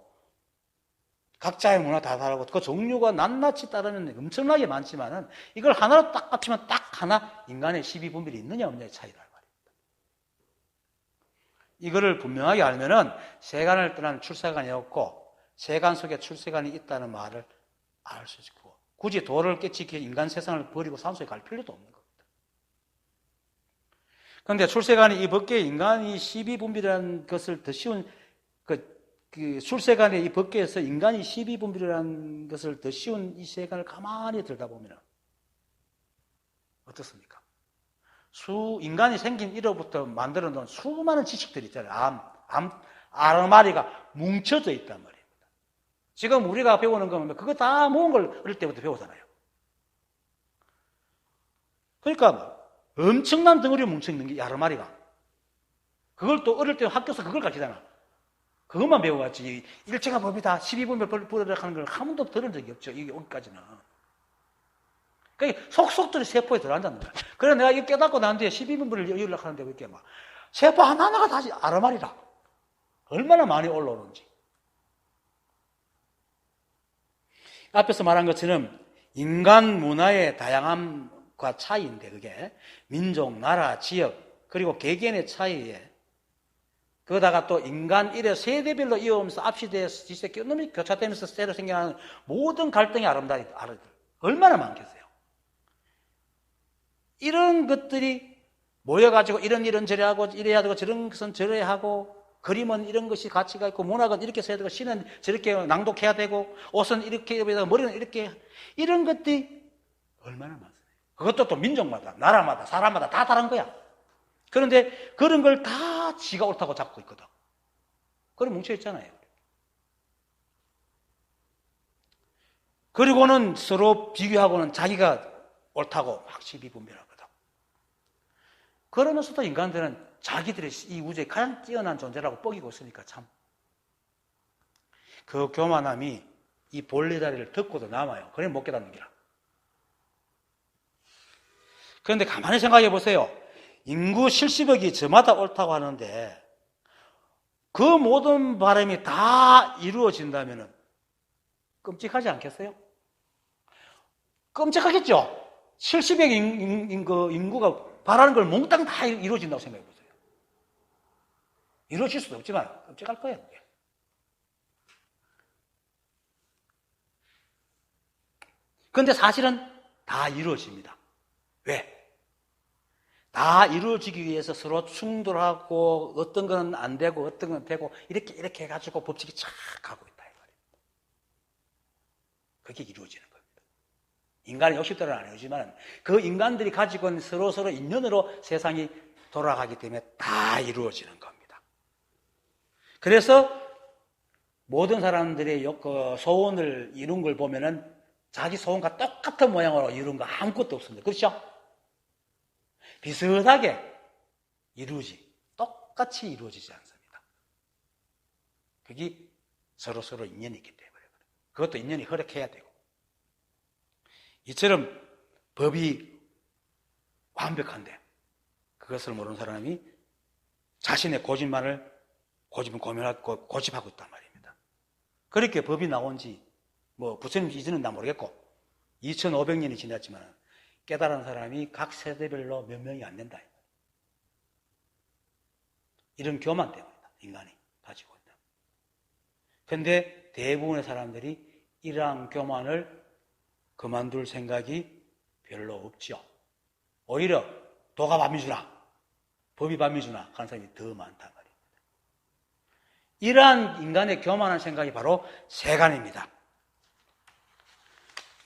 각자의 문화 다 다르고 그 종류가 낱낱이 따르면 엄청나게 많지만은 이걸 하나로 딱 합치면 딱 하나 인간의 12분별이 있느냐 없느냐의 차이다 말입니다. 이거를 분명하게 알면은 세간을 떠난 출세간이 없고 세간 속에 출세간이 있다는 말을 알 수 있고 굳이 도를 깨치기 인간 세상을 버리고 산속에 갈 필요도 없는 겁니다. 그런데 출세간이 이 법계에 인간이 12분별이라는 것을 더 쉬운 출세간의 이 법계에서 인간이 12분별이라는 것을 더 쉬운 이 세간을 가만히 들다 보면 어떻습니까? 인간이 생긴 이로부터 만들어 놓은 수많은 지식들이 있잖아요. 아르마리가 뭉쳐져 있단 말입니다. 지금 우리가 배우는 거면 그거 다 모은 걸 어릴 때부터 배우잖아요. 그러니까 엄청난 덩어리 뭉쳐있는 게 아르마리가. 그걸 또 어릴 때 학교에서 그걸 가르치잖아. 그것만 배워왔지. 일체가 법이다. 12분별 불어라 하는 걸 한 번도 들은 적이 없죠. 이게 여기까지는. 그러니까 속속들이 세포에 들어간다는 거야. 그래 내가 이거 깨닫고 난 뒤에 12분별을 이으려고 하는데 이렇게 막 세포 하나하나가 다시 아르마리라. 얼마나 많이 올라오는지. 앞에서 말한 것처럼 인간 문화의 다양함과 차이인데 그게 민족, 나라, 지역 그리고 개개인의 차이에 그러다가 또 인간 일의 세대별로 이어오면서 앞시대에서 지세계 놈이 교차되면서 새로 생겨나는 모든 갈등의 아름다움이 얼마나 많겠어요. 이런 것들이 모여가지고 이런 저래하고 이래야 되고 저런 것은 저래야 하고 그림은 이런 것이 가치가 있고 문학은 이렇게 써야 되고 시는 저렇게 낭독해야 되고 옷은 이렇게 입어야 되고 머리는 이렇게 이런 것들이 얼마나 많습니까? 그것도 또 민족마다 나라마다 사람마다 다 다른 거야. 그런데 그런 걸 다 지가 옳다고 잡고 있거든. 그럼 뭉쳐있잖아요. 그리고는 서로 비교하고는 자기가 옳다고 막 시비분별하거든. 그러면서도 인간들은 자기들이 이 우주에 가장 뛰어난 존재라고 뻐기고 있으니까 참. 그 교만함이 이 본래 자리를 듣고도 남아요. 그래 못 깨닫는 기라. 그런데 가만히 생각해 보세요. 인구 70억이 저마다 옳다고 하는데 그 모든 바람이 다 이루어진다면 끔찍하지 않겠어요? 끔찍하겠죠? 70억 인구가 바라는 걸 몽땅 다 이루어진다고 생각해 보세요. 이루어질 수도 없지만 끔찍할 거예요. 그런데 사실은 다 이루어집니다. 왜? 다 이루어지기 위해서 서로 충돌하고 어떤 건 안 되고 어떤 건 되고 이렇게 해가지고 법칙이 쫙 가고 있다. 그게 이루어지는 겁니다. 인간의 욕심대로는 안 이루어지만 그 인간들이 가지고 있는 서로 인연으로 세상이 돌아가기 때문에 다 이루어지는 겁니다. 그래서 모든 사람들의 소원을 이룬 걸 보면은 자기 소원과 똑같은 모양으로 이룬 거 아무것도 없습니다. 그렇죠? 비슷하게 똑같이 이루어지지 않습니다. 그게 서로 인연이 있기 때문에. 그것도 인연이 허락해야 되고. 이처럼 법이 완벽한데 그것을 모르는 사람이 자신의 고집을 고집하고 있단 말입니다. 그렇게 법이 나온 지 부처님 이전은 나 모르겠고 2500년이 지났지만 깨달은 사람이 각 세대별로 몇 명이 안 된다. 이런 교만 때문이다. 인간이 가지고 있다. 그런데 대부분의 사람들이 이러한 교만을 그만둘 생각이 별로 없죠. 오히려 도가 밤이 주나 법이 밤이 주나 하는 사람이 더 많단 말입니다. 이러한 인간의 교만한 생각이 바로 세간입니다.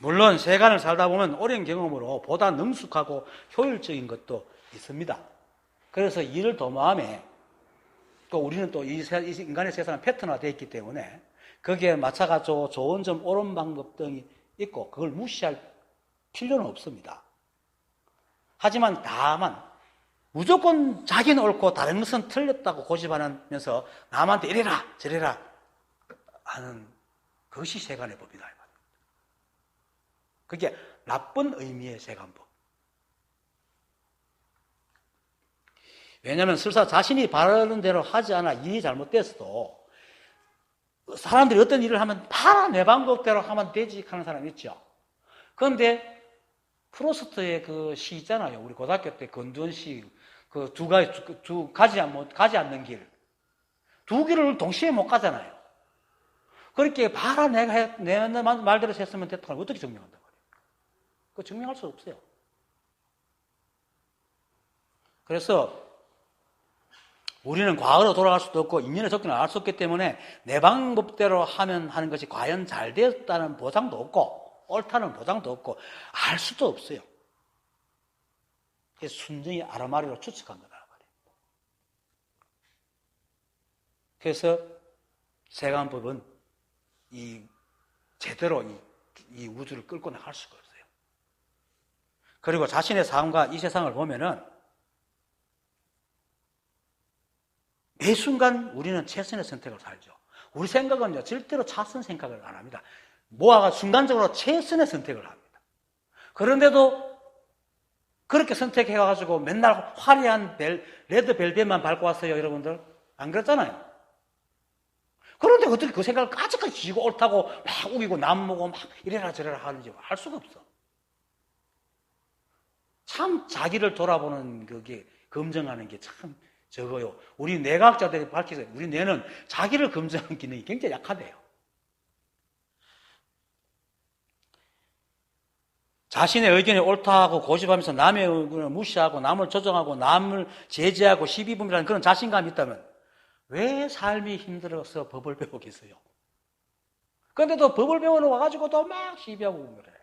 물론 세간을 살다 보면 오랜 경험으로 보다 능숙하고 효율적인 것도 있습니다. 그래서 이를 도모함에 또 우리는 또 이 인간의 세상은 패턴화되어 있기 때문에 거기에 맞춰가지고 좋은 점, 옳은 방법 등이 있고 그걸 무시할 필요는 없습니다. 하지만 다만 무조건 자기는 옳고 다른 것은 틀렸다고 고집하면서 남한테 이래라 저래라 하는 그것이 세간의 법이다. 그게 나쁜 의미의 세간법. 왜냐하면 설사 자신이 바라는 대로 하지 않아 일이 잘못됐어도 사람들이 어떤 일을 하면 다 내 방법대로 하면 되지 하는 사람이 있죠. 그런데 프로스트의 그 시 있잖아요. 우리 고등학교 때 건두원 시 그 가지 않는 길. 두 길을 동시에 못 가잖아요. 그렇게 봐라 내 말대로 했으면 됐다고 하면 어떻게 증명한다 말이에요. 그거 증명할 수 없어요. 그래서 우리는 과거로 돌아갈 수도 없고 인연의 속도는 알 수 없기 때문에 내 방법대로 하는 것이 과연 잘 되었다는 보장도 없고 옳다는 보장도 없고 알 수도 없어요. 순전히 아르마리로 추측한 거다 말이에요. 그래서 세간법은 제대로 이 우주를 끌고 나갈 수가 없어요. 그리고 자신의 삶과 이 세상을 보면은 매 순간 우리는 최선의 선택을 살죠. 우리 생각은요, 절대로 차선 생각을 안 합니다. 모아가 순간적으로 최선의 선택을 합니다. 그런데도 그렇게 선택해가지고 맨날 화려한 레드벨벳만 밟고 왔어요, 여러분들? 안 그랬잖아요? 그런데 어떻게 그 생각을 까지까지 지고 옳다고 막 우기고 남보고 막 이래라 저래라 하는지 할 수가 없어. 참 자기를 돌아보는 그게 검증하는 게 참 적어요. 우리 뇌과학자들이 밝히세요. 우리 뇌는 자기를 검증하는 기능이 굉장히 약하대요. 자신의 의견이 옳다고 고집하면서 남의 의견을 무시하고 남을 조종하고 남을 제재하고 시비분별하는 그런 자신감이 있다면 왜 삶이 힘들어서 법을 배우겠어요? 그런데도 법을 배우러 와가지고 또 막 시비하고 분별해요.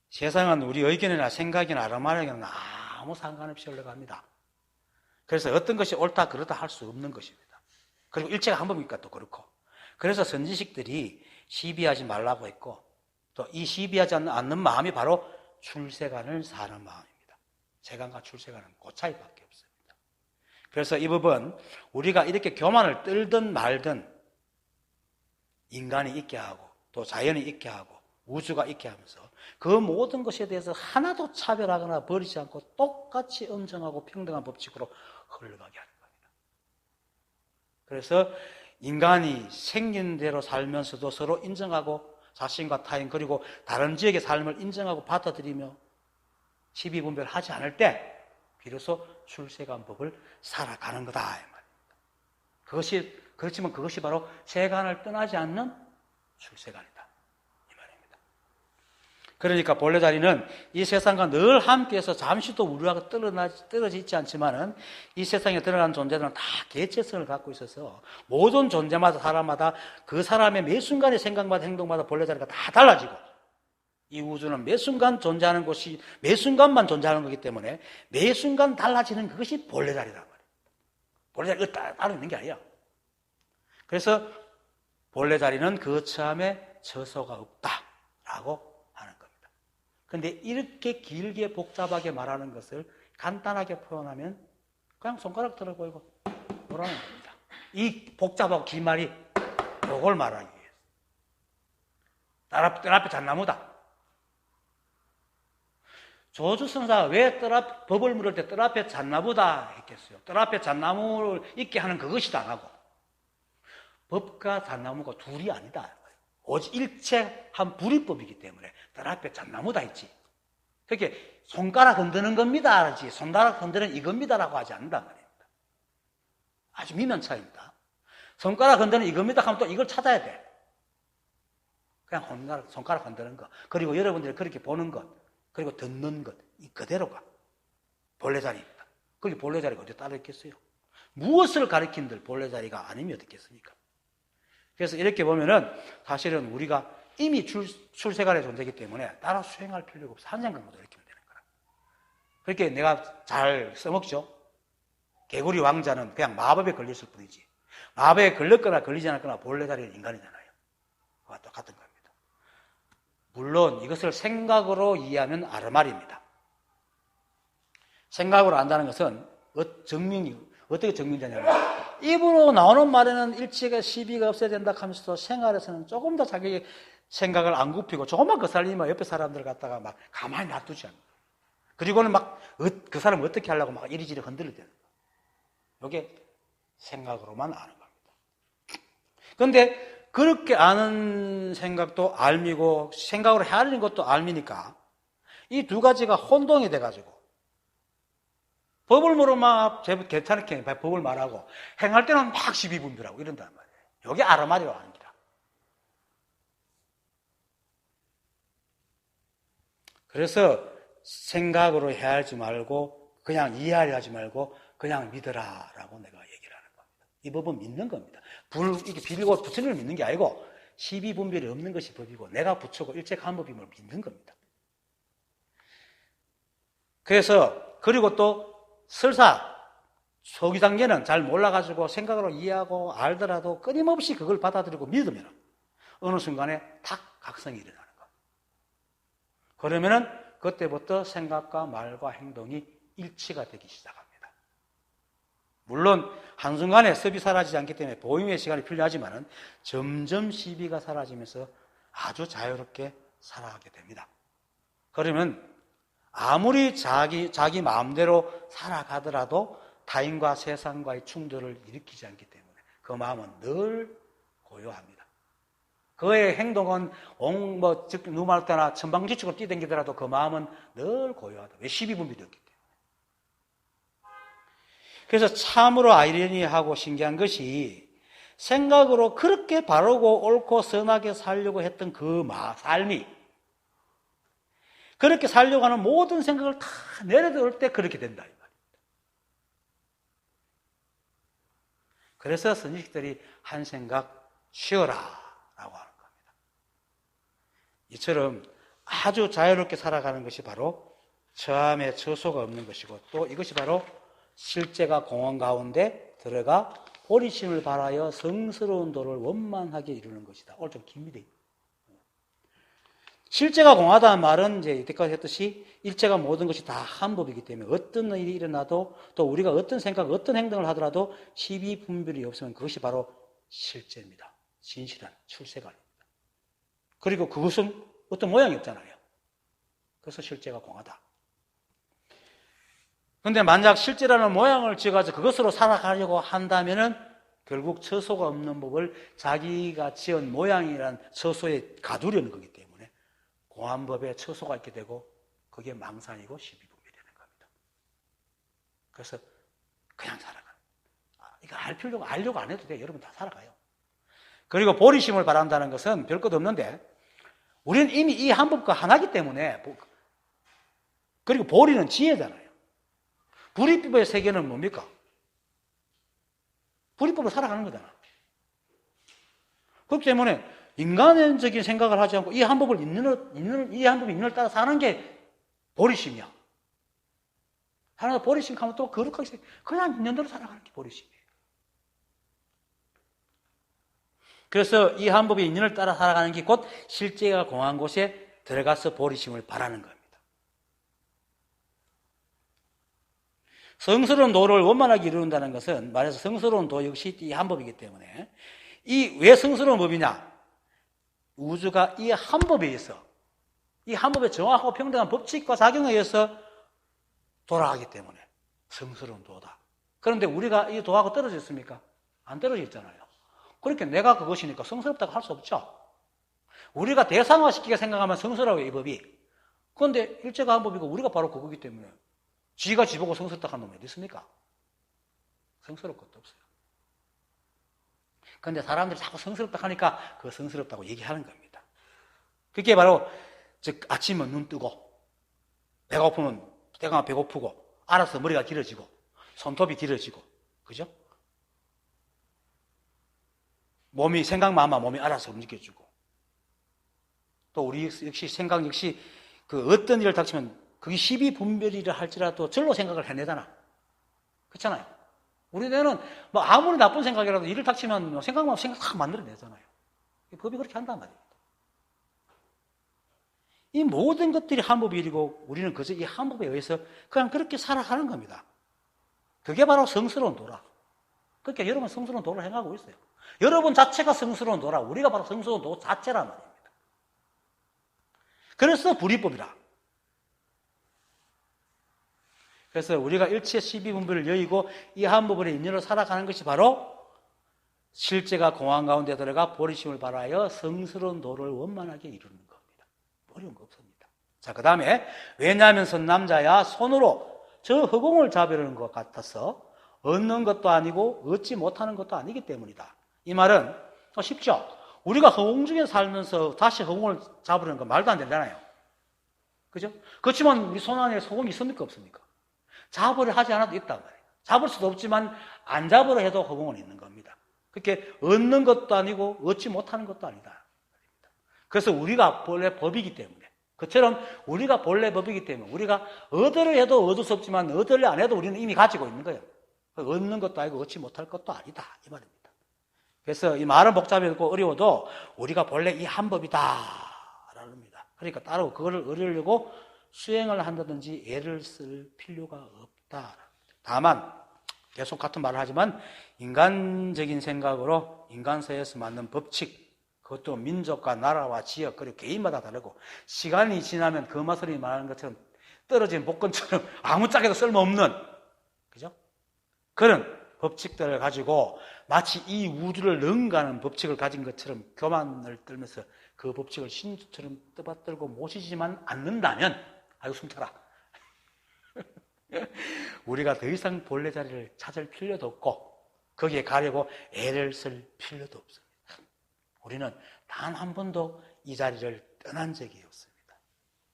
세상은 우리 의견이나 생각이나 아르마리아는 아무 상관없이 흘러갑니다. 그래서 어떤 것이 옳다 그르다 할 수 없는 것입니다. 그리고 일체가 한 법이니까 또 그렇고. 그래서 선지식들이 시비하지 말라고 했고 또 이 시비하지 않는 마음이 바로 출세관을 사는 마음입니다. 세간과 출세관은 그 차이밖에 없습니다. 그래서 이 법은 우리가 이렇게 교만을 떨든 말든 인간이 있게 하고 또 자연이 있게 하고 우주가 있게 하면서 그 모든 것에 대해서 하나도 차별하거나 버리지 않고 똑같이 엄정하고 평등한 법칙으로 흘러가게 하는 겁니다. 그래서 인간이 생긴 대로 살면서도 서로 인정하고 자신과 타인 그리고 다른 지역의 삶을 인정하고 받아들이며 시비분별하지 않을 때 비로소 출세관법을 살아가는 거다 이 말입니다. 그렇지만 그것이 바로 세간을 떠나지 않는 출세관이다 이 말입니다. 그러니까 본래 자리는 이 세상과 늘 함께해서 잠시도 우리와 떨어져 있지 않지만은 이 세상에 드러난 존재들은 다 개체성을 갖고 있어서 모든 존재마다 사람마다 그 사람의 매 순간의 생각마다 행동마다 본래 자리가 다 달라지고 이 우주는 매 순간 존재하는 것이 매 순간만 존재하는 거기 때문에 매 순간 달라지는 그것이 본래 자리란 말이에요. 본래 자리가 따로 있는 게 아니야. 그래서 본래 자리는 그 처음에 처소가 없다라고 하는 겁니다. 그런데 이렇게 길게 복잡하게 말하는 것을 간단하게 표현하면 그냥 손가락 들어 보이고 뭐라는 겁니다. 이 복잡하고 긴 말이 이걸 말하기 위해서. 뜰 앞에 잣나무다. 조주선사가 왜 법을 물을 때 뜰 앞에 잣나무다 했겠어요? 뜰 앞에 잣나무를 있게 하는 그것이다 안 하고 법과 잣나무가 둘이 아니다. 오직 일체 한 불이법이기 때문에 뜰 앞에 잣나무다 했지. 그렇게 손가락 흔드는 겁니다 하지 손가락 흔드는 이겁니다라고 하지 않는단 말입니다. 아주 미묘한 차이입니다. 손가락 흔드는 이겁니다 하면 또 이걸 찾아야 돼. 그냥 손가락 흔드는 거. 그리고 여러분들이 그렇게 보는 것. 그리고 듣는 것, 이 그대로가 본래 자리입니다. 거기 본래 자리가 어디 따로 있겠어요? 무엇을 가리킨들 본래 자리가 아니면 어떻겠습니까? 그래서 이렇게 보면은 사실은 우리가 이미 출세간의 존재이기 때문에 따로 수행할 필요가 없어. 한 생각만 더 이렇게 하면 되는 거라. 그렇게 내가 잘 써먹죠? 개구리 왕자는 그냥 마법에 걸렸을 뿐이지. 마법에 걸렸거나 걸리지 않았거나 본래 자리는 인간이잖아요. 그와 똑같은 겁니다. 물론 이것을 생각으로 이해하면 아르마리입니다. 생각으로 안다는 것은 어떻게 증명되냐면 입으로 나오는 말에는 일체가 시비가 없어야 된다 하면서도 생활에서는 조금 더 자기 생각을 안 굽히고 조금만 거슬리면 옆에 사람들 갖다가 막 가만히 놔두지 않는 거예요. 그리고는 막 그 사람을 어떻게 하려고 막 이리저리 흔들릴 때는 이게 생각으로만 아는 겁니다. 그런데 그렇게 아는 생각도 알미고 생각으로 헤아리는 것도 알미니까 이 두 가지가 혼동이 돼가지고 법을 물으면 괜찮게 법을 말하고 행할 때는 막 시비분별하고 이런단 말이에요. 이게 아르마리로 하는 기라. 그래서 생각으로 헤아리지 말고 그냥 이해하려 하지 말고 그냥 믿어라라고 내가 얘기를 하는 겁니다. 이 법은 믿는 겁니다. 이렇게 비비고 부처님을 믿는 게 아니고 시비분별이 없는 것이 법이고 내가 부처고 일체 한 법임을 믿는 겁니다. 그래서 그리고 또 설사 초기 단계는 잘 몰라가지고 생각으로 이해하고 알더라도 끊임없이 그걸 받아들이고 믿으면 어느 순간에 탁 각성이 일어나는 거예요. 그러면은 그때부터 생각과 말과 행동이 일치가 되기 시작합니다. 물론 한순간에 습이 사라지지 않기 때문에 보임의 시간이 필요하지만 점점 시비가 사라지면서 아주 자유롭게 살아가게 됩니다. 그러면 아무리 자기 마음대로 살아가더라도 타인과 세상과의 충돌을 일으키지 않기 때문에 그 마음은 늘 고요합니다. 그의 행동은 누말때나 천방지축으로 뛰댕기더라도 그 마음은 늘 고요하다. 왜? 시비분별이 없기 때문에. 그래서 참으로 아이러니하고 신기한 것이 생각으로 그렇게 바르고 옳고 선하게 살려고 했던 그 삶이 그렇게 살려고 하는 모든 생각을 다 내려놓을 때 그렇게 된다. 그래서 선지식들이 한 생각 쉬어라 라고 하는 겁니다. 이처럼 아주 자유롭게 살아가는 것이 바로 처함에 처소가 없는 것이고 또 이것이 바로 실제가 공원 가운데 들어가 보리심을 발하여 성스러운 도를 원만하게 이루는 것이다. 오늘 좀 깁니다. 실제가 공하다는 말은 이제 이때까지 했듯이 일체가 모든 것이 다 한 법이기 때문에 어떤 일이 일어나도 또 우리가 어떤 생각, 어떤 행동을 하더라도 시비분별이 없으면 그것이 바로 실제입니다. 진실한 출세가 아닙니다. 그리고 그것은 어떤 모양이 없잖아요. 그래서 실제가 공하다. 그런데 만약 실제라는 모양을 지어가지고 그것으로 살아가려고 한다면은 결국 처소가 없는 법을 자기가 지은 모양이란 처소에 가두려는 거기 때문에 공한 법에 처소가 있게 되고 그게 망상이고 시비분별이 되는 겁니다. 그래서 그냥 살아가는. 이거 알려고 안 해도 돼요. 여러분 다 살아가요. 그리고 보리심을 바란다는 것은 별 것 없는데 우리는 이미 이 한 법과 하나이기 때문에 그리고 보리는 지혜잖아요. 불이법의 세계는 뭡니까? 불이법으로 살아가는 거잖아. 그렇기 때문에 인간적인 생각을 하지 않고 이 한 법을 이 한 법의 인연을 따라 사는 게 보리심이야. 하나가 보리심 하면 또 거룩하게 그냥 인연대로 살아가는 게 보리심이에요. 그래서 이 한 법의 인연을 따라 살아가는 게 곧 실제가 공한 곳에 들어가서 보리심을 바라는 겁니다. 성스러운 도를 원만하게 이루는다는 것은 말해서 성스러운 도 역시 이 한 법이기 때문에 이 왜 성스러운 법이냐? 우주가 이 한 법에 의해서 이 한 법의 정확하고 평등한 법칙과 작용에 의해서 돌아가기 때문에 성스러운 도다. 그런데 우리가 이 도하고 떨어져 있습니까? 안 떨어져 있잖아요. 그렇게 내가 그것이니까 성스럽다고 할 수 없죠. 우리가 대상화시키게 생각하면 성스러워요, 이 법이. 그런데 일제가 한 법이고 우리가 바로 그거기 때문에 지가 지보고 성스럽다 하는 놈이 어디 있습니까? 성스러울 것도 없어요. 그런데 사람들이 자꾸 성스럽다 하니까 그 성스럽다고 얘기하는 겁니다. 그게 바로 즉 아침은 눈 뜨고 배가 고프면 때가 배고프고 알아서 머리가 길어지고 손톱이 길어지고 그죠? 몸이 생각만 몸이 알아서 움직여주고 또 우리 역시 생각 역시 그 어떤 일을 닥치면 그게 시비분별이라 할지라도 절로 생각을 해내잖아. 그렇잖아요. 우리 뇌는 뭐 아무리 나쁜 생각이라도 일을 닥치면 생각만 생각 만들어내잖아요. 법이 그렇게 한단 말입니다. 이 모든 것들이 한 법이 일이고 우리는 그저 이 한 법에 의해서 그냥 그렇게 살아가는 겁니다. 그게 바로 성스러운 도라. 그러니까 여러분 성스러운 도를 행하고 있어요. 여러분 자체가 성스러운 도라. 우리가 바로 성스러운 도 자체란 말입니다. 그래서 불이법이라. 그래서 우리가 일체 시비분별을 여의고 이 한 법의 인연으로 살아가는 것이 바로 실제가 공안 가운데 들어가 보리심을 발하여 성스러운 도를 원만하게 이루는 겁니다. 어려운 거 없습니다. 자, 그 다음에 왜냐하면 선남자야 손으로 저 허공을 잡으려는 것 같아서 얻는 것도 아니고 얻지 못하는 것도 아니기 때문이다. 이 말은 쉽죠? 우리가 허공 중에 살면서 다시 허공을 잡으려는 건 말도 안 되잖아요. 그죠? 그렇지만 우리 손 안에 허공이 있습니까? 없습니까? 잡으려 하지 않아도 있단 말이에요. 잡을 수도 없지만 안 잡으려 해도 허공은 있는 겁니다. 그렇게 얻는 것도 아니고 얻지 못하는 것도 아니다. 그래서 우리가 본래 법이기 때문에 그처럼 우리가 본래 법이기 때문에 우리가 얻으려 해도 얻을 수 없지만 얻으려 안 해도 우리는 이미 가지고 있는 거예요. 얻는 것도 아니고 얻지 못할 것도 아니다 이 말입니다. 그래서 이 말은 복잡하고 어려워도 우리가 본래 이 한 법이다 라는 겁니다. 그러니까 따로 그거를 얻으려고 수행을 한다든지 애를 쓸 필요가 없다. 다만 계속 같은 말을 하지만 인간적인 생각으로 인간사회에서 맞는 법칙, 그것도 민족과 나라와 지역 그리고 개인마다 다르고 시간이 지나면 그 마술이 말하는 것처럼 떨어진 복권처럼 아무짝에도 쓸모없는, 그죠? 그런 법칙들을 가지고 마치 이 우주를 능가하는 법칙을 가진 것처럼 교만을 떨면서 그 법칙을 신주처럼 떠받들고 모시지만 않는다면, 아이고 숨차라. 우리가 더 이상 본래 자리를 찾을 필요도 없고 거기에 가려고 애를 쓸 필요도 없습니다. 우리는 단 한 번도 이 자리를 떠난 적이 없습니다.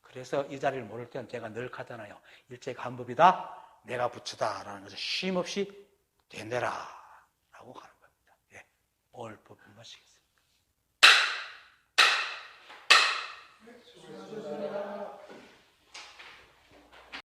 그래서 이 자리를 모를 때는 제가 늘 하잖아요. 일제가 한 법이다, 내가 부처다 라는 것을 쉼없이 되뇌라 라고 하는 겁니다. 예, 오늘 법을 마치겠습니다.